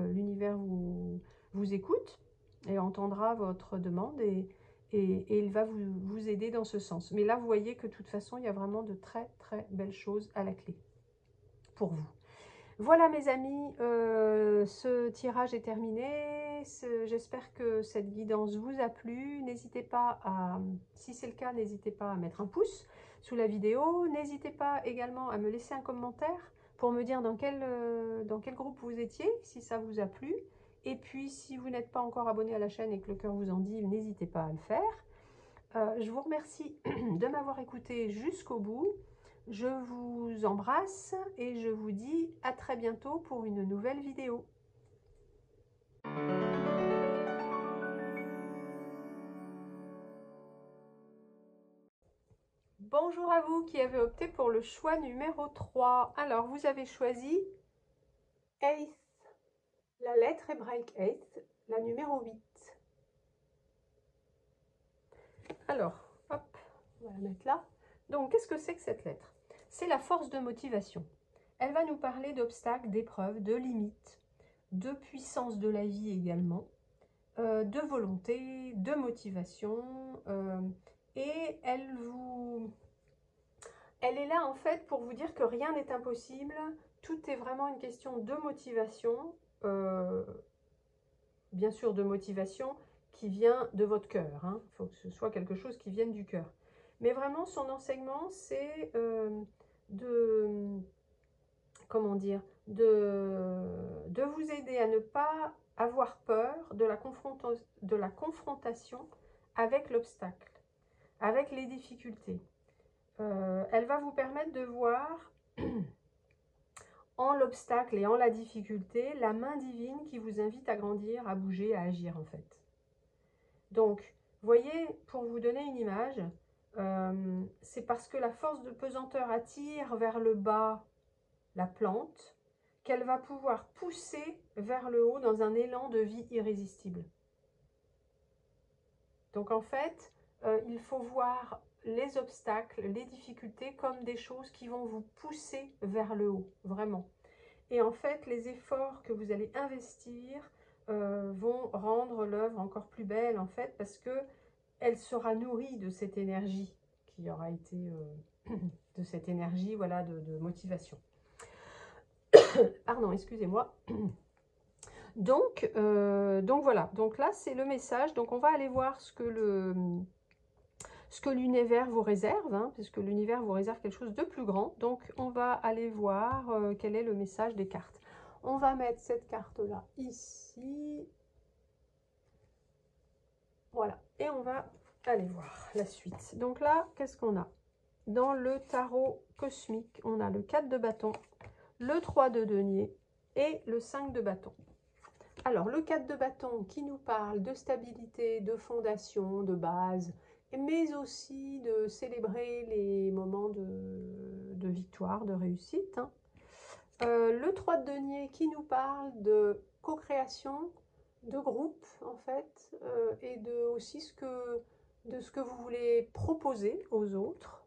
[SPEAKER 1] l'univers vous écoute et entendra votre demande, et il va vous aider dans ce sens. Mais là, vous voyez que de toute façon, il y a vraiment de très très belles choses à la clé pour vous. Voilà mes amis, ce tirage est terminé. J'espère que cette guidance vous a plu. N'hésitez pas si c'est le cas, n'hésitez pas à mettre un pouce sous la vidéo. N'hésitez pas également à me laisser un commentaire pour me dire dans quel groupe vous étiez, si ça vous a plu. Et puis, si vous n'êtes pas encore abonné à la chaîne et que le cœur vous en dit, n'hésitez pas à le faire. Je vous remercie de m'avoir écouté jusqu'au bout. Je vous embrasse et je vous dis à très bientôt pour une nouvelle vidéo. Bonjour à vous qui avez opté pour le choix numéro 3. Alors, vous avez choisi Eighth, la lettre hébraïque Eighth, la numéro 8. Alors, hop, on va la mettre là. Donc, qu'est-ce que c'est que cette lettre? C'est la force de motivation. Elle va nous parler d'obstacles, d'épreuves, de limites, de puissance de la vie également, de volonté, de motivation, et elle est là en fait pour vous dire que rien n'est impossible, tout est vraiment une question de motivation, bien sûr de motivation qui vient de votre cœur, hein. Il faut que ce soit quelque chose qui vienne du cœur. Mais vraiment son enseignement c'est comment dire, de vous aider à ne pas avoir peur de la confrontation avec l'obstacle, avec les difficultés. Elle va vous permettre de voir en l'obstacle et en la difficulté la main divine qui vous invite à grandir, à bouger, à agir en fait. Donc, voyez, pour vous donner une image, c'est parce que la force de pesanteur attire vers le bas la plante qu'elle va pouvoir pousser vers le haut dans un élan de vie irrésistible. Donc en fait, il faut voir les obstacles, les difficultés comme des choses qui vont vous pousser vers le haut, vraiment. Et en fait, les efforts que vous allez investir vont rendre l'œuvre encore plus belle, en fait, parce que elle sera nourrie de cette énergie qui aura été, de cette énergie, voilà, de motivation. Pardon, excusez-moi. Donc voilà, donc là c'est le message. Donc on va aller voir ce que l'univers vous réserve, hein, puisque l'univers vous réserve quelque chose de plus grand. Donc on va aller voir quel est le message des cartes. On va mettre cette carte-là ici. Voilà, et on va aller voir la suite. Donc là, qu'est-ce qu'on a? Dans le tarot cosmique, on a le 4 de bâton, le 3 de denier et le 5 de bâton. Alors, le 4 de bâton qui nous parle de stabilité, de fondation, de base, mais aussi de célébrer les moments de victoire, de réussite, hein. Le 3 de denier qui nous parle de co-création, de groupe, en fait, et de aussi de ce que vous voulez proposer aux autres.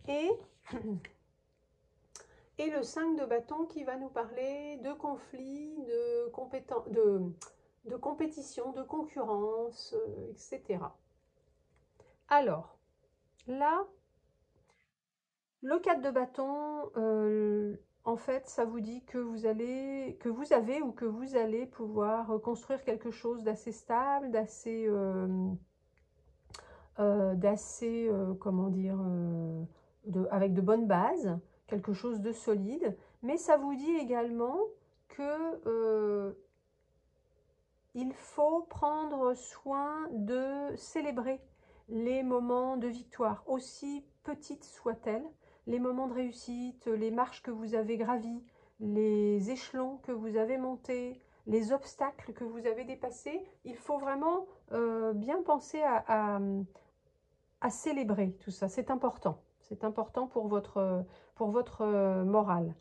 [SPEAKER 1] Et le 5 de bâton qui va nous parler de conflits, de compétition, de concurrence, etc. Alors, là, le 4 de bâton, en fait, ça vous dit que vous avez ou que vous allez pouvoir construire quelque chose d'assez stable, comment dire, avec de bonnes bases, quelque chose de solide, mais ça vous dit également que il faut prendre soin de célébrer les moments de victoire, aussi petites soient-elles, les moments de réussite, les marches que vous avez gravies, les échelons que vous avez montés, les obstacles que vous avez dépassés. Il faut vraiment bien penser à célébrer tout ça. C'est important. C'est important pour votre morale.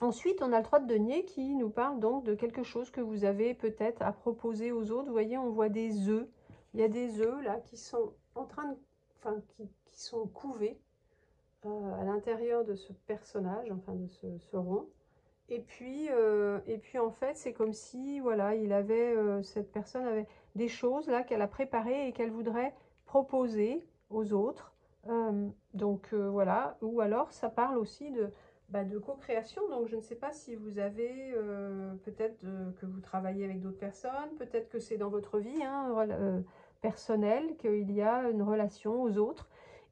[SPEAKER 1] Ensuite, on a le 3 de denier qui nous parle donc de quelque chose que vous avez peut-être à proposer aux autres. Vous voyez, on voit des œufs. Il y a des œufs là qui sont en train de, enfin, qui sont couvés à l'intérieur de ce personnage, enfin de ce rond. Et puis en fait, c'est comme si, voilà, cette personne avait des choses là qu'elle a préparées et qu'elle voudrait proposer aux autres. Voilà, ou alors ça parle aussi de co-création. Donc je ne sais pas si vous avez peut-être que vous travaillez avec d'autres personnes, peut-être que c'est dans votre vie hein, personnelle qu'il y a une relation aux autres.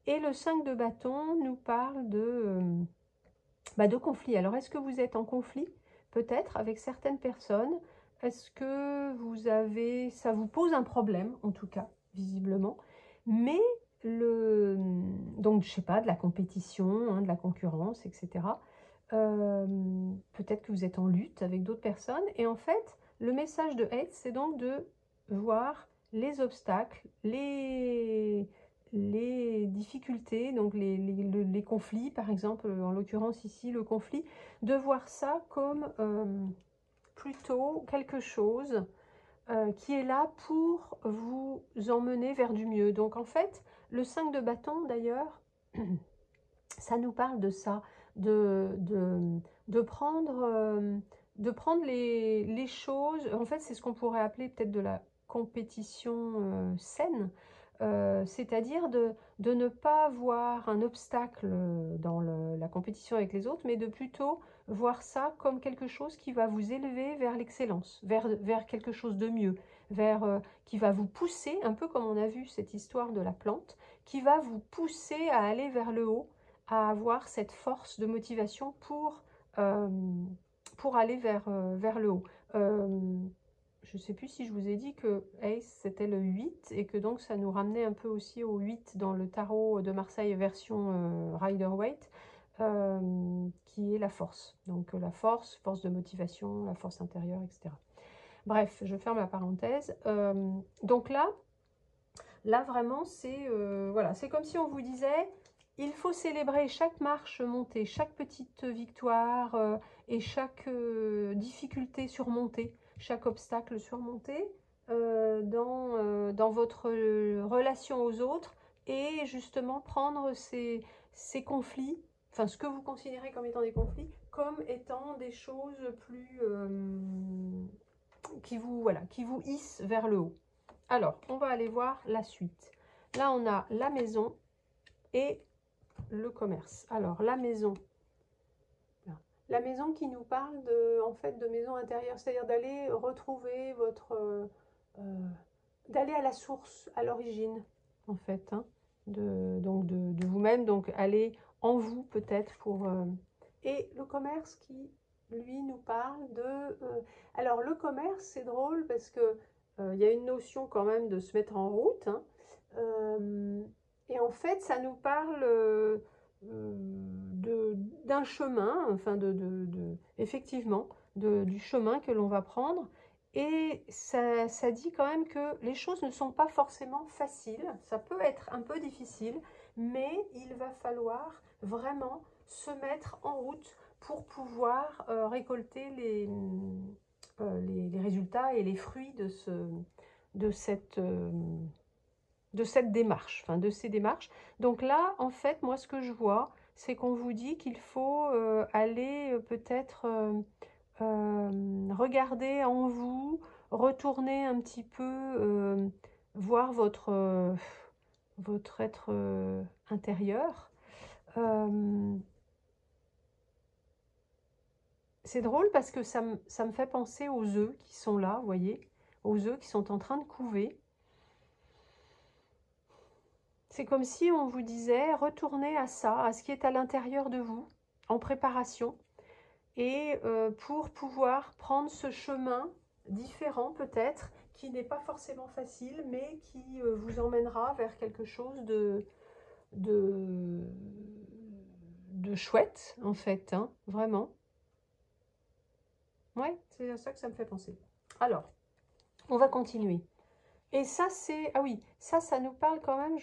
[SPEAKER 1] Et le 5 de bâton nous parle de conflit. Alors, est-ce que vous êtes en conflit, peut-être, avec certaines personnes? Est-ce que ça vous pose un problème, en tout cas, visiblement, mais donc, je sais pas, de la compétition, hein, de la concurrence, etc. Peut-être que vous êtes en lutte avec d'autres personnes. Et en fait, le message de Hate, c'est donc de voir les obstacles, les difficultés, donc les conflits, par exemple, en l'occurrence ici, le conflit, de voir ça comme plutôt quelque chose qui est là pour vous emmener vers du mieux. Donc en fait, le 5 de bâton, d'ailleurs, ça nous parle de ça, de prendre les choses. En fait, c'est ce qu'on pourrait appeler peut-être de la compétition saine, c'est-à-dire de ne pas voir un obstacle dans la compétition avec les autres, mais de plutôt voir ça comme quelque chose qui va vous élever vers l'excellence, vers quelque chose de mieux, qui va vous pousser, un peu comme on a vu cette histoire de la plante, qui va vous pousser à aller vers le haut, à avoir cette force de motivation euh, pour aller vers le haut. Je ne sais plus si je vous ai dit que Ace c'était le 8 et que donc ça nous ramenait un peu aussi au 8 dans le tarot de Marseille version Rider-Waite, qui est la force. Donc la force, force de motivation, la force intérieure, etc. Bref, je ferme la parenthèse. Donc là vraiment c'est voilà, c'est comme si on vous disait il faut célébrer chaque marche montée, chaque petite victoire et chaque difficulté surmontée, chaque obstacle surmonté dans votre relation aux autres, et justement prendre ces conflits, enfin ce que vous considérez comme étant des conflits, comme étant des choses plus voilà, qui vous hissent vers le haut. Alors, on va aller voir la suite. Là, on a la maison et le commerce. Alors, la maison qui nous parle en fait, de maison intérieure, c'est-à-dire d'aller retrouver d'aller à la source, à l'origine, en fait, hein, de vous-même, donc aller en vous peut-être pour... Et le commerce qui, lui, nous parle alors, le commerce, c'est drôle parce que il y a une notion quand même de se mettre en route, hein, et en fait, ça nous parle d'un chemin, enfin effectivement, du chemin que l'on va prendre. Et ça dit quand même que les choses ne sont pas forcément faciles, ça peut être un peu difficile, mais il va falloir vraiment se mettre en route pour pouvoir récolter les résultats et les fruits de cette démarche, enfin de ces démarches. Donc là, en fait, moi, ce que je vois, c'est qu'on vous dit qu'il faut aller peut-être regarder en vous, retourner un petit peu, voir votre être intérieur. C'est drôle parce que ça me fait penser aux œufs qui sont là, vous voyez, aux œufs qui sont en train de couver. C'est comme si on vous disait, retournez à ça, à ce qui est à l'intérieur de vous, en préparation, et pour pouvoir prendre ce chemin différent peut-être, qui n'est pas forcément facile, mais qui vous emmènera vers quelque chose de chouette, en fait, hein, vraiment. Ouais, c'est à ça que ça me fait penser. Alors, on va continuer. Et ça, c'est... Ah oui, ça nous parle quand même,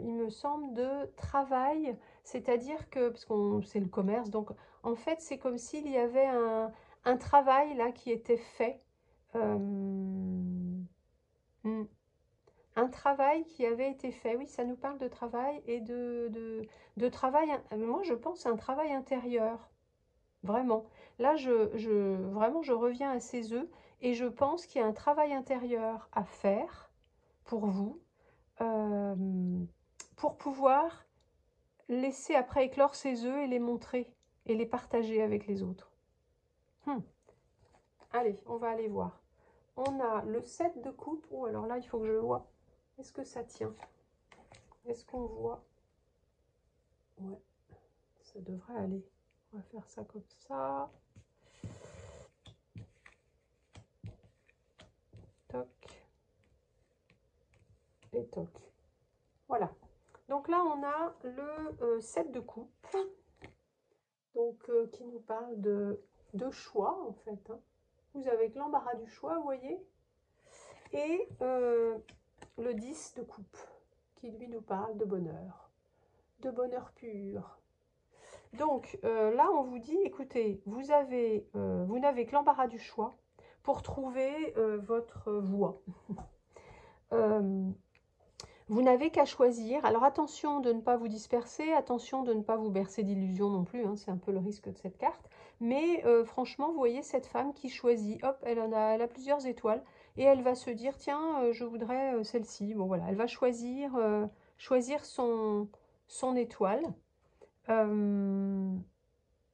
[SPEAKER 1] il me semble, de travail. C'est-à-dire que, parce que c'est le commerce, donc en fait, c'est comme s'il y avait un travail là qui était fait. Un travail qui avait été fait. Oui, ça nous parle de travail et de travail. Moi, je pense à un travail intérieur. Vraiment. Là, vraiment, je reviens à ces œufs et je pense qu'il y a un travail intérieur à faire pour vous, pour pouvoir laisser après éclore ces œufs et les montrer et les partager avec les autres. Allez, on va aller voir. On a le 7 de coupe. Oh, alors là, il faut que je le vois. Est-ce que ça tient? Est-ce qu'on voit? Ouais, ça devrait aller. On va faire ça comme ça. Toc. Et toc. Voilà. Donc là, on a le 7 de coupe. Donc, qui nous parle de choix, en fait. Hein. Vous avez l'embarras du choix, vous voyez. Et le 10 de coupe, qui lui nous parle de bonheur pur. Donc là, on vous dit, écoutez, vous n'avez que l'embarras du choix pour trouver votre voie. Vous n'avez qu'à choisir. Alors attention de ne pas vous disperser, attention de ne pas vous bercer d'illusions non plus, hein, c'est un peu le risque de cette carte. Mais franchement, vous voyez cette femme qui choisit, hop, elle a plusieurs étoiles, et elle va se dire, tiens, je voudrais celle-ci. Bon voilà, elle va choisir, choisir son étoile.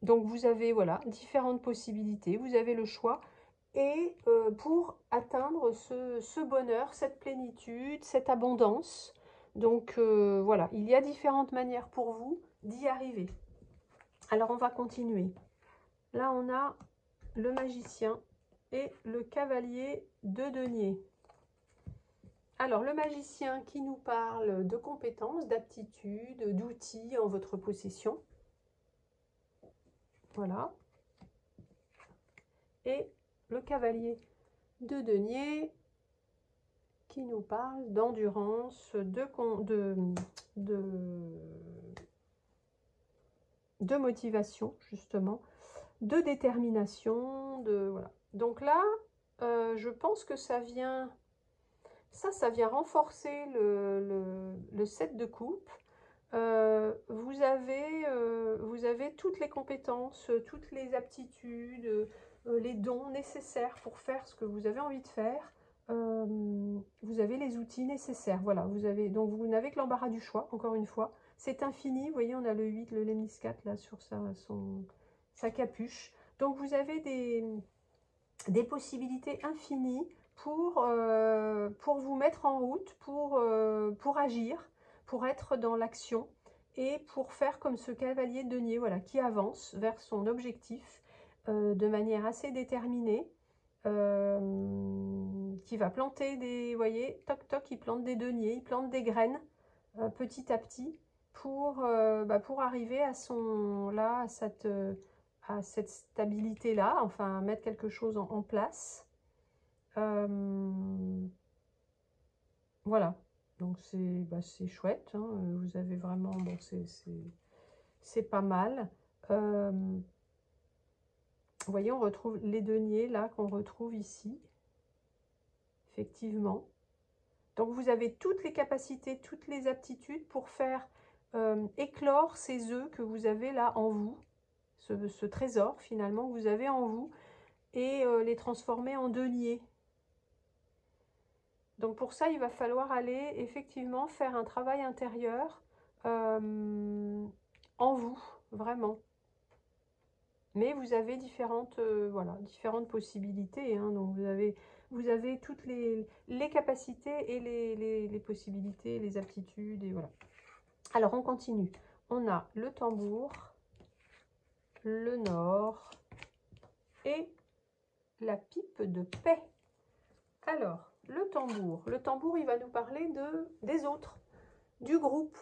[SPEAKER 1] Donc vous avez voilà différentes possibilités, vous avez le choix. Et pour atteindre ce bonheur, cette plénitude, cette abondance, donc voilà, il y a différentes manières pour vous d'y arriver. Alors on va continuer. Là on a le magicien et le cavalier de denier. Alors le magicien qui nous parle de compétences, d'aptitudes, d'outils en votre possession. Voilà. Et le cavalier de denier qui nous parle d'endurance, de motivation, justement, de détermination, voilà. Donc là, je pense que ça vient renforcer le 7 de coupe. Vous avez toutes les compétences, toutes les aptitudes, les dons nécessaires pour faire ce que vous avez envie de faire. Vous avez les outils nécessaires. Voilà, donc vous n'avez que l'embarras du choix, encore une fois. C'est infini. Vous voyez, on a le 8, le lemniscate là sur sa capuche. Donc vous avez des possibilités infinies pour vous mettre en route, pour agir, pour être dans l'action et pour faire comme ce cavalier de denier, voilà, qui avance vers son objectif de manière assez déterminée, qui va planter vous voyez, toc toc, il plante des deniers, il plante des graines petit à petit pour arriver à cette stabilité-là, enfin mettre quelque chose en place. Voilà, donc c'est chouette, hein. Vous avez vraiment, bon, c'est pas mal. Vous voyez, on retrouve les deniers là qu'on retrouve ici, effectivement. Donc vous avez toutes les capacités, toutes les aptitudes pour faire éclore ces œufs que vous avez là en vous, ce trésor finalement que vous avez en vous, et les transformer en deniers. Donc pour ça, il va falloir aller effectivement faire un travail intérieur en vous, vraiment. Mais vous avez différentes possibilités, hein. Donc vous avez toutes les capacités et les possibilités, les aptitudes, et voilà. Alors on continue. On a le tambour, le nord et la pipe de paix. Alors, le tambour, il va nous parler des autres, du groupe.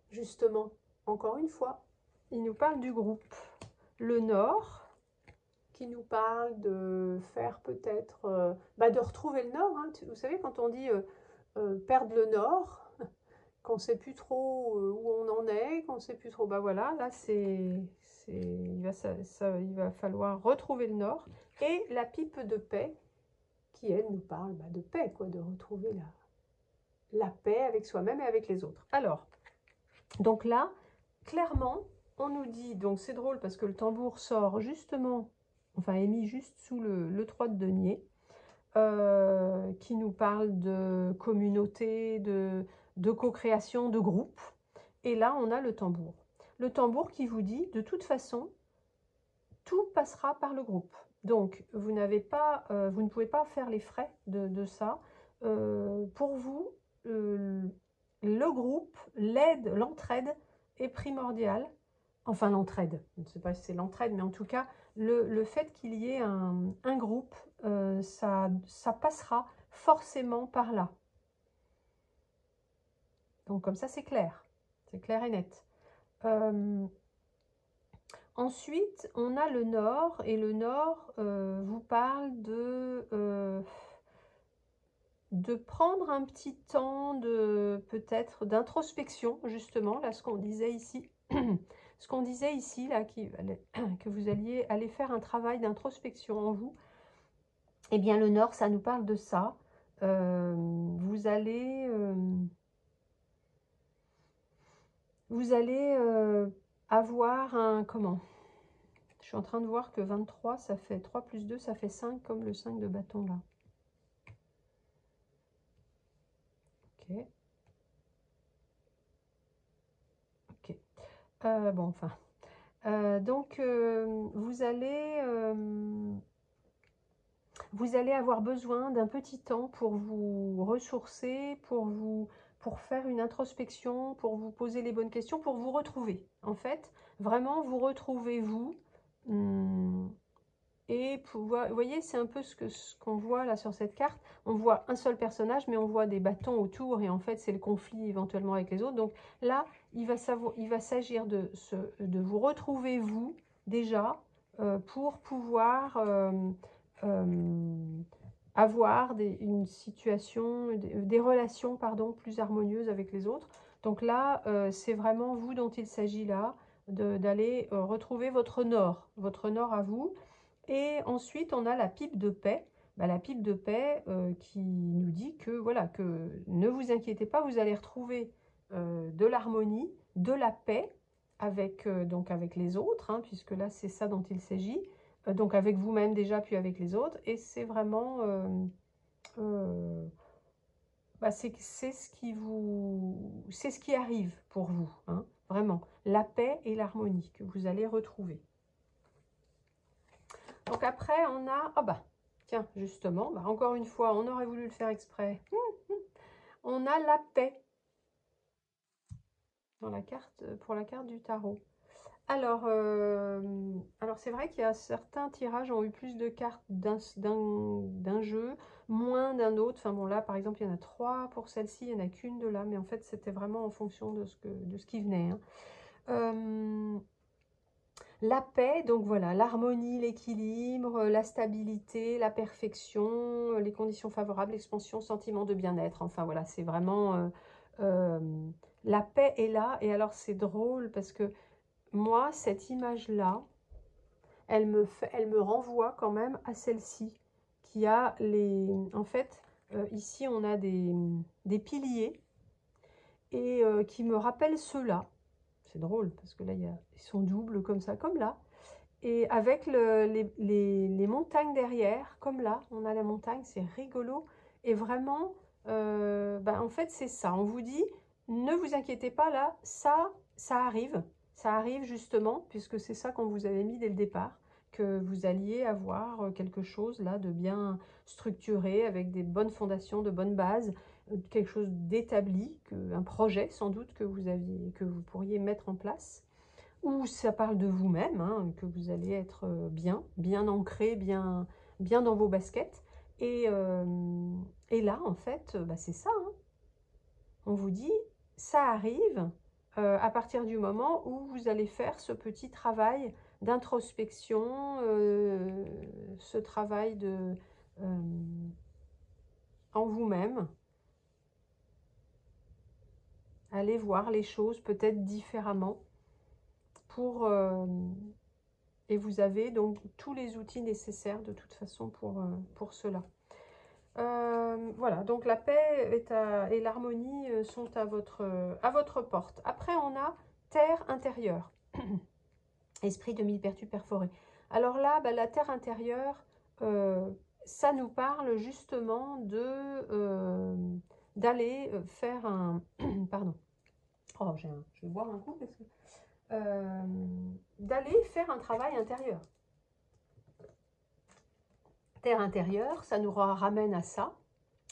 [SPEAKER 1] Justement, encore une fois, il nous parle du groupe. Le nord, qui nous parle de faire peut-être, de retrouver le nord, hein. Vous savez, quand on dit perdre le nord, qu'on ne sait plus trop où on en est, qu'on ne sait plus trop, voilà, là il va falloir retrouver le nord. Et la pipe de paix, qui elle nous parle de paix, quoi, de retrouver la paix avec soi-même et avec les autres. Alors, donc là, clairement, on nous dit, donc c'est drôle parce que le tambour sort justement, enfin est mis juste sous le 3 de denier, qui nous parle de communauté, de co-création, de groupe. Et là, on a le tambour. Le tambour qui vous dit, de toute façon, tout passera par le groupe. Donc, vous ne pouvez pas faire les frais de ça. Pour vous, le groupe, l'aide, l'entraide est primordiale. Enfin, l'entraide, je ne sais pas si c'est l'entraide, mais en tout cas, le fait qu'il y ait un groupe, ça passera forcément par là. Donc, comme ça, c'est clair et net. Ensuite, on a le nord, et le nord vous parle de prendre un petit temps peut-être d'introspection, justement, là, ce qu'on disait ici. Ce qu'on disait ici, là, que vous alliez aller faire un travail d'introspection en vous. Eh bien, le nord, ça nous parle de ça. vous allez avoir un... Comment? Je suis en train de voir que 23, ça fait 3 plus 2, ça fait 5, comme le 5 de bâton là. Ok. Ok. Bon, enfin. Donc, vous allez avoir besoin d'un petit temps pour vous ressourcer, pour faire une introspection, pour vous poser les bonnes questions, pour vous retrouver. En fait, vraiment vous retrouvez vous. Et pouvoir, vous voyez, c'est un peu ce qu'on voit là sur cette carte. On voit un seul personnage, mais on voit des bâtons autour. Et en fait, c'est le conflit éventuellement avec les autres. Donc là, il va s'agir de vous retrouver vous, déjà, pour pouvoir avoir une situation, des relations, pardon, plus harmonieuses avec les autres. Donc là, c'est vraiment vous dont il s'agit là, d'aller retrouver votre nord à vous. Et ensuite, on a la pipe de paix. Bah, la pipe de paix qui nous dit que, voilà, que ne vous inquiétez pas, vous allez retrouver de l'harmonie, de la paix avec, donc avec les autres, hein, puisque là, c'est ça dont il s'agit. Donc avec vous-même déjà, puis avec les autres. Et c'est vraiment... bah, c'est ce qui arrive pour vous, hein, vraiment. La paix et l'harmonie que vous allez retrouver. Donc après, on a... Ah bah, tiens, justement, bah encore une fois, on aurait voulu le faire exprès. On a la paix dans la carte, pour la carte du tarot. Alors c'est vrai qu'il y a certains tirages ont eu plus de cartes d'un jeu, moins d'un autre. Enfin bon, là, par exemple, il y en a 3 pour celle-ci, il n'y en a qu'une de là. Mais en fait, c'était vraiment en fonction de ce qui venait. Hein. La paix, donc voilà, l'harmonie, l'équilibre, la stabilité, la perfection, les conditions favorables, l'expansion, sentiment de bien-être. Enfin voilà, c'est vraiment... la paix est là. Et alors c'est drôle parce que moi, cette image-là, elle me renvoie quand même à celle-ci, qui a les... En fait, ici, on a des piliers et qui me rappellent ceux-là. C'est drôle parce que là, ils sont doubles comme ça, comme là. Et avec les montagnes derrière, comme là, on a la montagne, c'est rigolo. Et vraiment, en fait, c'est ça. On vous dit, ne vous inquiétez pas, là, ça arrive. Ça arrive justement, puisque c'est ça qu'on vous avait mis dès le départ, que vous alliez avoir quelque chose là de bien structuré, avec des bonnes fondations, de bonnes bases, quelque chose d'établi, un projet sans doute que vous pourriez mettre en place. Ou ça parle de vous-même, hein, que vous allez être bien ancré, bien dans vos baskets. Et là, en fait, c'est ça. Hein. On vous dit, ça arrive à partir du moment où vous allez faire ce petit travail d'introspection, ce travail en vous-même. Allez voir les choses peut-être différemment pour... et vous avez donc tous les outils nécessaires de toute façon pour cela. Voilà, donc la paix et l'harmonie sont à votre porte. Après, on a terre intérieure, esprit de millepertuis perforé. Alors là, la terre intérieure, ça nous parle justement d'aller faire un... Pardon. Oh, je vais boire un coup parce que... d'aller faire un travail intérieur. Terre intérieure, ça nous ramène à ça,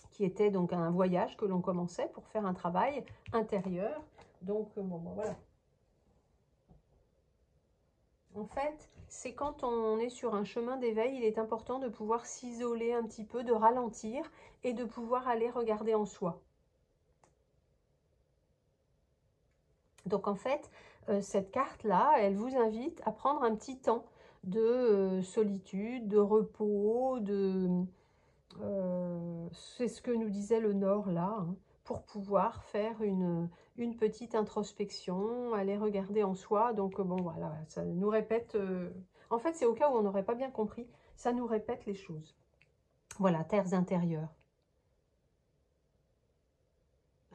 [SPEAKER 1] qui était donc un voyage que l'on commençait pour faire un travail intérieur. Donc, voilà. En fait, c'est quand on est sur un chemin d'éveil, il est important de pouvoir s'isoler un petit peu, de ralentir et de pouvoir aller regarder en soi. Donc, en fait, cette carte-là, elle vous invite à prendre un petit temps de solitude, de repos, c'est ce que nous disait le Nord là, hein, pour pouvoir faire une petite introspection, aller regarder en soi. Donc bon voilà, ça nous répète, en fait c'est au cas où on n'aurait pas bien compris, ça nous répète les choses. Voilà, terres intérieures.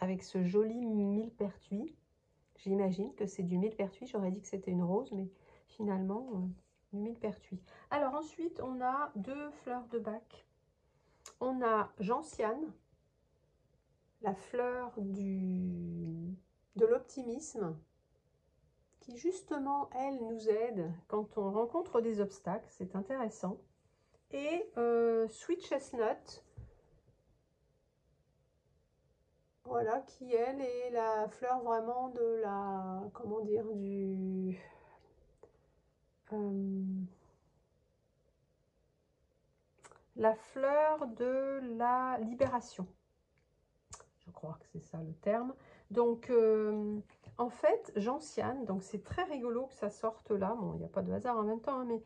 [SPEAKER 1] avec ce joli millepertuis. J'imagine que c'est du millepertuis, j'aurais dit que c'était une rose, mais finalement, du millepertuis. Alors ensuite, on a 2 fleurs de bac. On a gentiane, la fleur de l'optimisme, qui justement, elle, nous aide quand on rencontre des obstacles, c'est intéressant. Et Sweet Chestnut, voilà, qui elle est la fleur vraiment de la, comment dire, la fleur de la libération. Je crois que c'est ça le terme. Donc, en fait, gentiane, donc c'est très rigolo que ça sorte là. Bon, il n'y a pas de hasard en même temps, hein, mais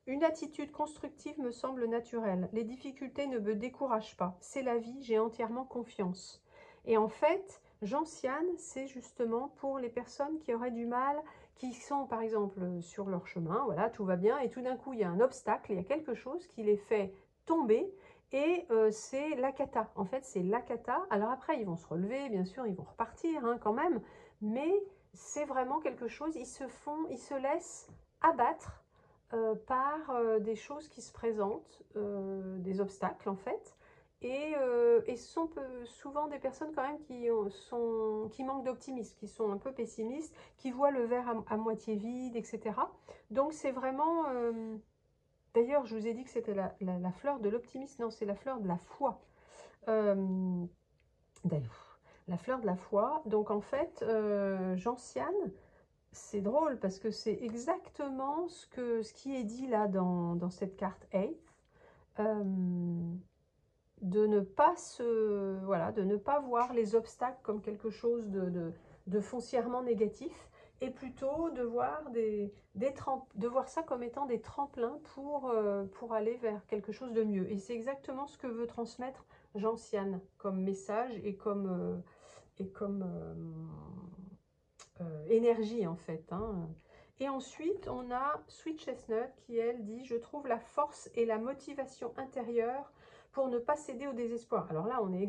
[SPEAKER 1] une attitude constructive me semble naturelle. Les difficultés ne me découragent pas. C'est la vie, j'ai entièrement confiance. Et en fait, gentiane, c'est justement pour les personnes qui auraient du mal, qui sont par exemple sur leur chemin, voilà, tout va bien, et tout d'un coup, il y a un obstacle, il y a quelque chose qui les fait tomber, et c'est la cata. En fait, c'est la cata. Alors après, ils vont se relever, bien sûr, ils vont repartir hein, quand même, mais c'est vraiment quelque chose, ils se laissent abattre par des choses qui se présentent, des obstacles en fait, et ce sont souvent des personnes quand même qui manquent d'optimisme, qui sont un peu pessimistes, qui voient le verre à moitié vide, etc. Donc c'est vraiment... D'ailleurs, je vous ai dit que c'était la fleur de l'optimisme. Non, c'est la fleur de la foi. D'ailleurs, la fleur de la foi. Donc, en fait, gentiane, c'est drôle parce que c'est exactement ce qui est dit là dans cette carte Eighth. De ne pas voilà, de ne pas voir les obstacles comme quelque chose de foncièrement négatif, et plutôt de voir de voir ça comme étant des tremplins pour aller vers quelque chose de mieux. Et c'est exactement ce que veut transmettre Gentiane comme message et comme énergie en fait. Hein. Et ensuite, on a Sweet Chestnut qui, elle, dit « Je trouve la force et la motivation intérieure pour ne pas céder au désespoir. » Alors là, on est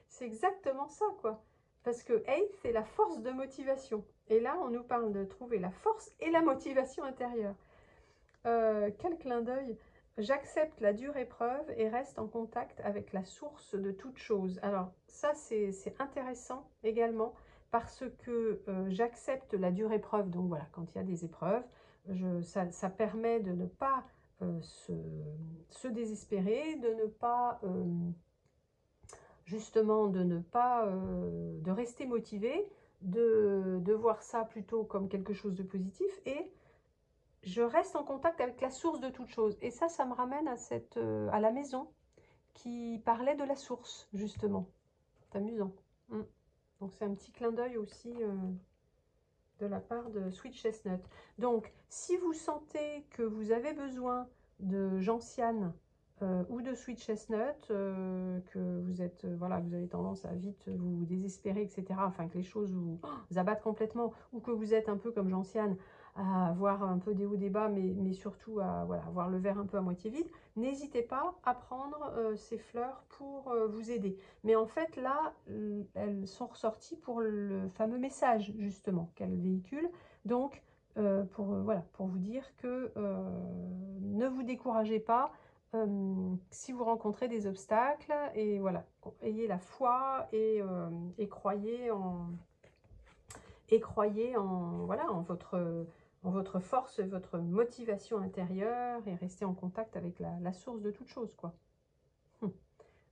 [SPEAKER 1] c'est exactement ça, quoi. Parce que Eighth, c'est la force de motivation. Et là, on nous parle de trouver la force et la motivation intérieure. Quel clin d'œil! J'accepte la dure épreuve et reste en contact avec la source de toute chose. Alors, ça, c'est intéressant également parce que j'accepte la dure épreuve. Donc voilà, quand il y a des épreuves, ça permet de ne pas se désespérer, de ne pas justement de rester motivé, de voir ça plutôt comme quelque chose de positif, et je reste en contact avec la source de toute chose. Et ça me ramène à la maison qui parlait de la source, justement. C'est amusant. Donc c'est un petit clin d'œil aussi de la part de Sweet Chestnut. Donc, si vous sentez que vous avez besoin de gentiane ou de Sweet Chestnut, que vous êtes, voilà, vous avez tendance à vite vous désespérer, etc., enfin que les choses vous abattent complètement, ou que vous êtes un peu comme gentiane, à avoir un peu des hauts des bas, mais surtout à voilà, avoir le verre un peu à moitié vide, n'hésitez pas à prendre ces fleurs pour vous aider. Mais en fait, là, elles sont ressorties pour le fameux message, justement, qu'elles véhiculent. Donc, voilà, pour vous dire que ne vous découragez pas si vous rencontrez des obstacles. Et voilà, ayez la foi et croyez voilà, en votre force, votre motivation intérieure, et restez en contact avec la source de toute chose, quoi.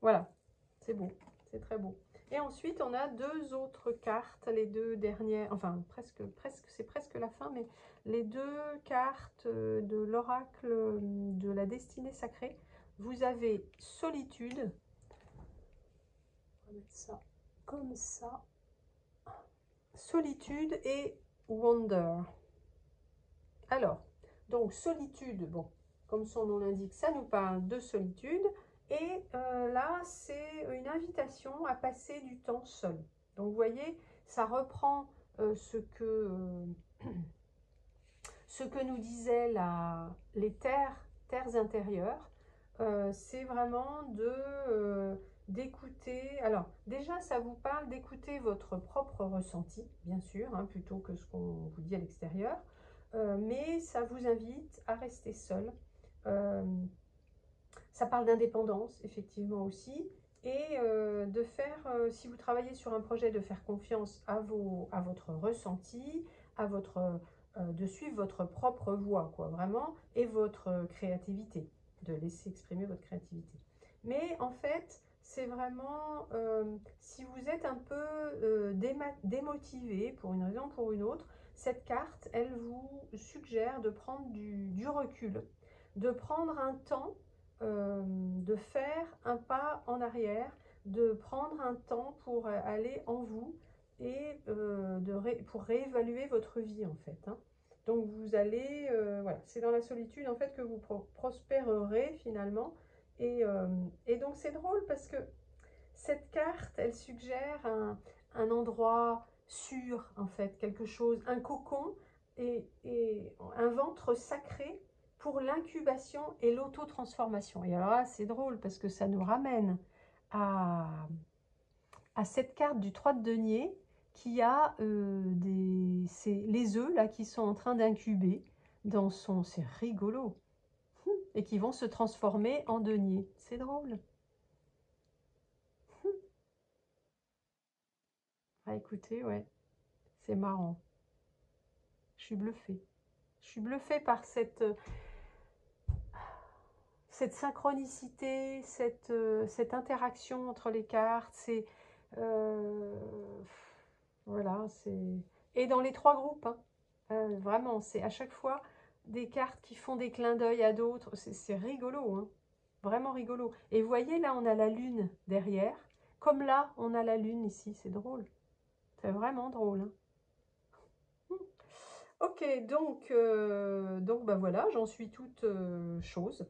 [SPEAKER 1] Voilà, c'est beau, c'est très beau. Et ensuite, on a 2 autres cartes, les 2 dernières, enfin c'est presque la fin, mais les 2 cartes de l'oracle de la destinée sacrée. Vous avez Solitude, on va mettre ça comme ça, Solitude et Wonder. Alors, donc Solitude, bon, comme son nom l'indique, ça nous parle de solitude. Et là, c'est une invitation à passer du temps seul. Donc, vous voyez, ça reprend ce que nous disaient les terres intérieures. c'est vraiment d'écouter. Alors, déjà, ça vous parle d'écouter votre propre ressenti, bien sûr, hein, plutôt que ce qu'on vous dit à l'extérieur. Mais ça vous invite à rester seul. Euh, Ça parle d'indépendance, effectivement aussi, et de faire, si vous travaillez sur un projet, de faire confiance à votre ressenti, de suivre votre propre voie, quoi, vraiment, et votre créativité, de laisser exprimer votre créativité. Mais en fait, c'est vraiment, si vous êtes un peu démotivé pour une raison ou pour une autre, cette carte, elle vous suggère de prendre du recul, de prendre un temps, de faire un pas en arrière, de prendre un temps pour aller en vous et pour réévaluer votre vie en fait. Hein. Donc vous allez, voilà, c'est dans la solitude en fait que vous prospérerez finalement. Et donc c'est drôle parce que cette carte, elle suggère un endroit sûr en fait, quelque chose, un cocon et un ventre sacré pour l'incubation et l'auto-transformation. Et alors là, c'est drôle parce que ça nous ramène à, à cette carte du 3 de denier qui a les œufs là qui sont en train d'incuber dans son... C'est rigolo. Et qui vont se transformer en denier. C'est drôle. Ah, écoutez, ouais, c'est marrant. Je suis bluffée. Je suis bluffée par cette synchronicité, cette interaction entre les cartes. C'est voilà, c'est et dans les trois groupes, hein. Vraiment, c'est à chaque fois des cartes qui font des clins d'œil à d'autres. C'est rigolo, hein. Vraiment rigolo. Et vous voyez, là, on a la lune derrière. Comme là, on a la lune ici. C'est drôle. C'est vraiment drôle, hein. Ok, donc bah voilà, j'en suis toute chose.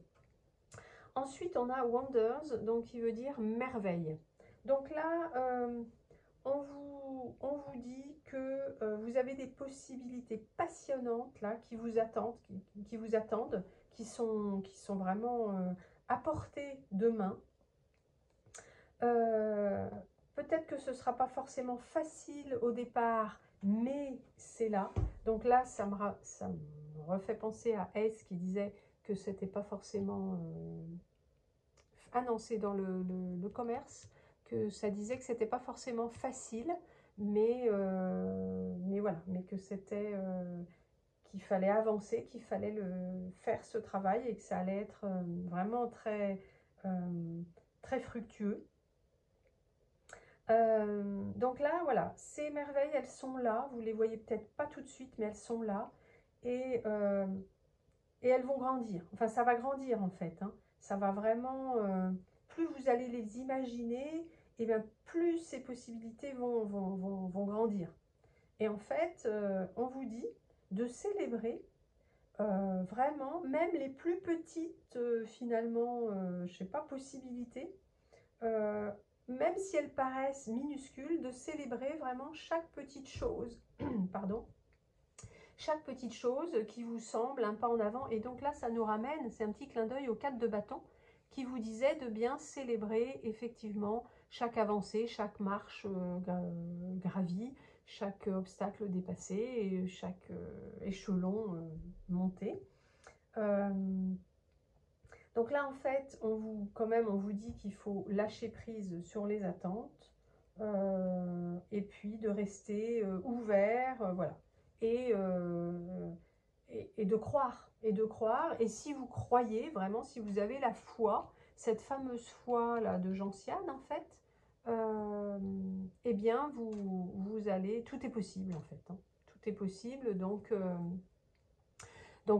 [SPEAKER 1] Ensuite, on a Wonders, donc qui veut dire merveille. Donc là, on vous dit que vous avez des possibilités passionnantes là qui vous attendent, qui vous attendent, qui sont vraiment à portée de main. Peut-être que ce ne sera pas forcément facile au départ, mais c'est là. Donc là, ça me refait penser à Ace qui disait que c'était pas forcément annoncé dans le commerce, que ça disait que c'était pas forcément facile, mais voilà, mais que c'était qu'il fallait avancer, qu'il fallait faire ce travail et que ça allait être vraiment très fructueux. Donc là, voilà, ces merveilles, elles sont là. Vous les voyez peut-être pas tout de suite, mais elles sont là. Et, euh, et elles vont grandir. Enfin, ça va grandir en fait. Hein. Ça va vraiment... plus vous allez les imaginer, et bien plus ces possibilités vont grandir. Et en fait, on vous dit de célébrer vraiment, même les plus petites, finalement, je sais pas, possibilités. Euh, Même si elles paraissent minuscules, de célébrer vraiment chaque petite chose, pardon, chaque petite chose qui vous semble un pas en avant. Et donc là, ça nous ramène, c'est un petit clin d'œil aux 4 de bâton qui vous disait de bien célébrer effectivement chaque avancée, chaque marche gravie, chaque obstacle dépassé et chaque échelon monté. Donc là, en fait, on vous dit qu'il faut lâcher prise sur les attentes et puis de rester ouvert, voilà. Et, euh, et de croire, et de croire. Et si vous croyez, vraiment, si vous avez la foi, cette fameuse foi là de Gentiane, en fait, eh bien, vous allez, tout est possible, en fait. Hein. Tout est possible, donc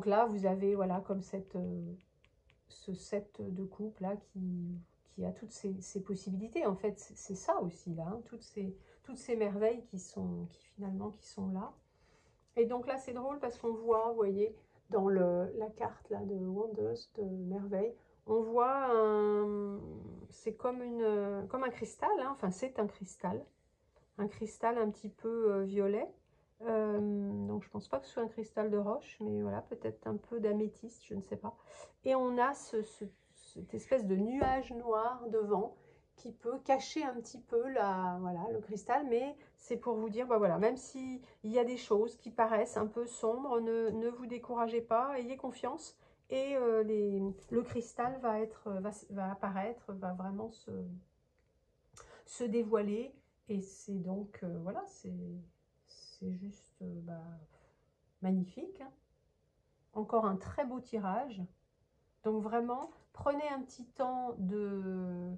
[SPEAKER 1] là, vous avez, voilà, comme ce set de coupe là qui a toutes ces possibilités. En fait, c'est ça aussi là, hein, toutes ces merveilles qui finalement qui sont là. Et donc là, c'est drôle parce qu'on voit, vous voyez, dans la carte là de Wonders, de merveille, on voit c'est comme un cristal, hein, enfin c'est un cristal un petit peu violet. Donc je pense pas que ce soit un cristal de roche, mais voilà, peut-être un peu d'améthyste, je ne sais pas. Et on a cette espèce de nuage noir devant qui peut cacher un petit peu voilà, le cristal, mais c'est pour vous dire, bah voilà, même s'il y a des choses qui paraissent un peu sombres, ne vous découragez pas, ayez confiance, et le cristal va apparaître, va vraiment se dévoiler, et c'est donc, voilà, c'est juste bah, magnifique, hein. Encore un très beau tirage. Donc vraiment, prenez un petit temps de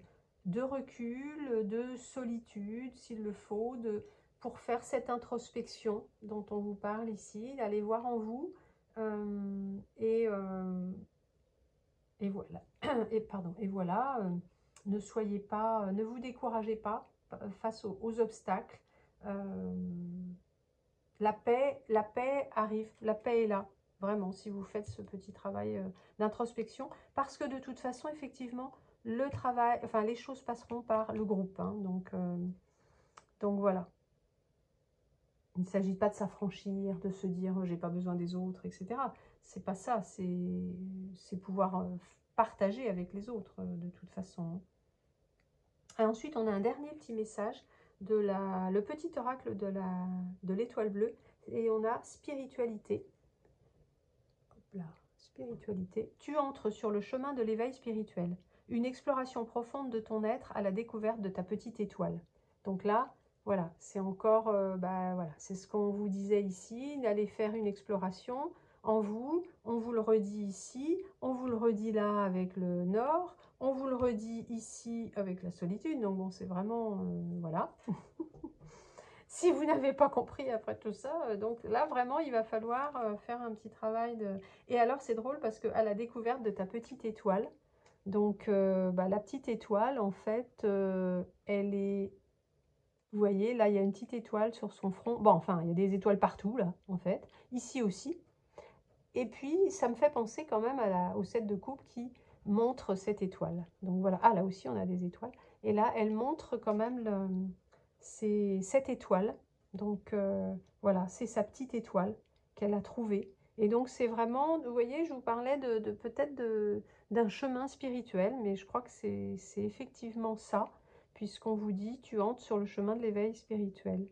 [SPEAKER 1] recul, de solitude, s'il le faut, pour faire cette introspection dont on vous parle ici, d'aller voir en vous. Et voilà. Et voilà, ne soyez pas, ne vous découragez pas face aux obstacles. La paix arrive, la paix est là. Vraiment, si vous faites ce petit travail d'introspection, parce que de toute façon, effectivement, le travail, enfin, les choses passeront par le groupe, hein, donc voilà. Il ne s'agit pas de s'affranchir, de se dire j'ai pas besoin des autres, etc. C'est pas ça, c'est pouvoir partager avec les autres de toute façon. Et ensuite, on a un dernier petit message de le petit oracle de l'étoile bleue, et on a spiritualité. La spiritualité. Tu entres sur le chemin de l'éveil spirituel, une exploration profonde de ton être à la découverte de ta petite étoile. Donc là, voilà, c'est encore, voilà, c'est ce qu'on vous disait ici, d'aller faire une exploration en vous. On vous le redit ici, on vous le redit là avec le nord, on vous le redit ici avec la solitude. Donc bon, c'est vraiment, voilà. Si vous n'avez pas compris après tout ça, donc là vraiment il va falloir faire un petit travail de... Et alors c'est drôle parce que à la découverte de ta petite étoile, donc la petite étoile en fait, elle est... Vous voyez, là il y a une petite étoile sur son front. Bon, enfin il y a des étoiles partout là en fait, ici aussi. Et puis ça me fait penser quand même au 7 de coupe qui montre cette étoile. Donc voilà, ah là aussi on a des étoiles. Et là elle montre quand même c'est cette étoile. Donc voilà, c'est sa petite étoile qu'elle a trouvée. Et donc c'est vraiment, vous voyez, je vous parlais peut-être d'un chemin spirituel, mais je crois que c'est effectivement ça, puisqu'on vous dit, tu entres sur le chemin de l'éveil spirituel.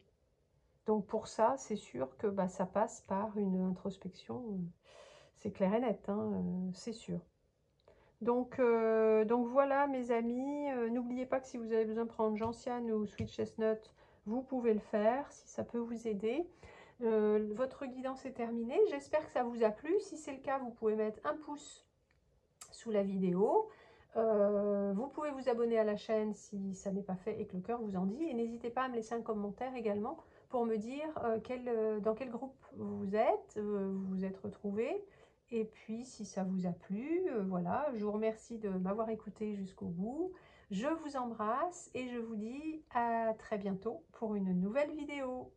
[SPEAKER 1] Donc pour ça, c'est sûr que ça passe par une introspection, c'est clair et net, hein, c'est sûr. Donc voilà mes amis, n'oubliez pas que si vous avez besoin de prendre gentiane ou sweet chestnut, vous pouvez le faire si ça peut vous aider. Votre guidance est terminée, j'espère que ça vous a plu. Si c'est le cas, vous pouvez mettre un pouce sous la vidéo. Vous pouvez vous abonner à la chaîne si ça n'est pas fait et que le cœur vous en dit. Et n'hésitez pas à me laisser un commentaire également pour me dire dans quel groupe vous êtes retrouvés. Et puis, si ça vous a plu, voilà, je vous remercie de m'avoir écouté jusqu'au bout. Je vous embrasse et je vous dis à très bientôt pour une nouvelle vidéo.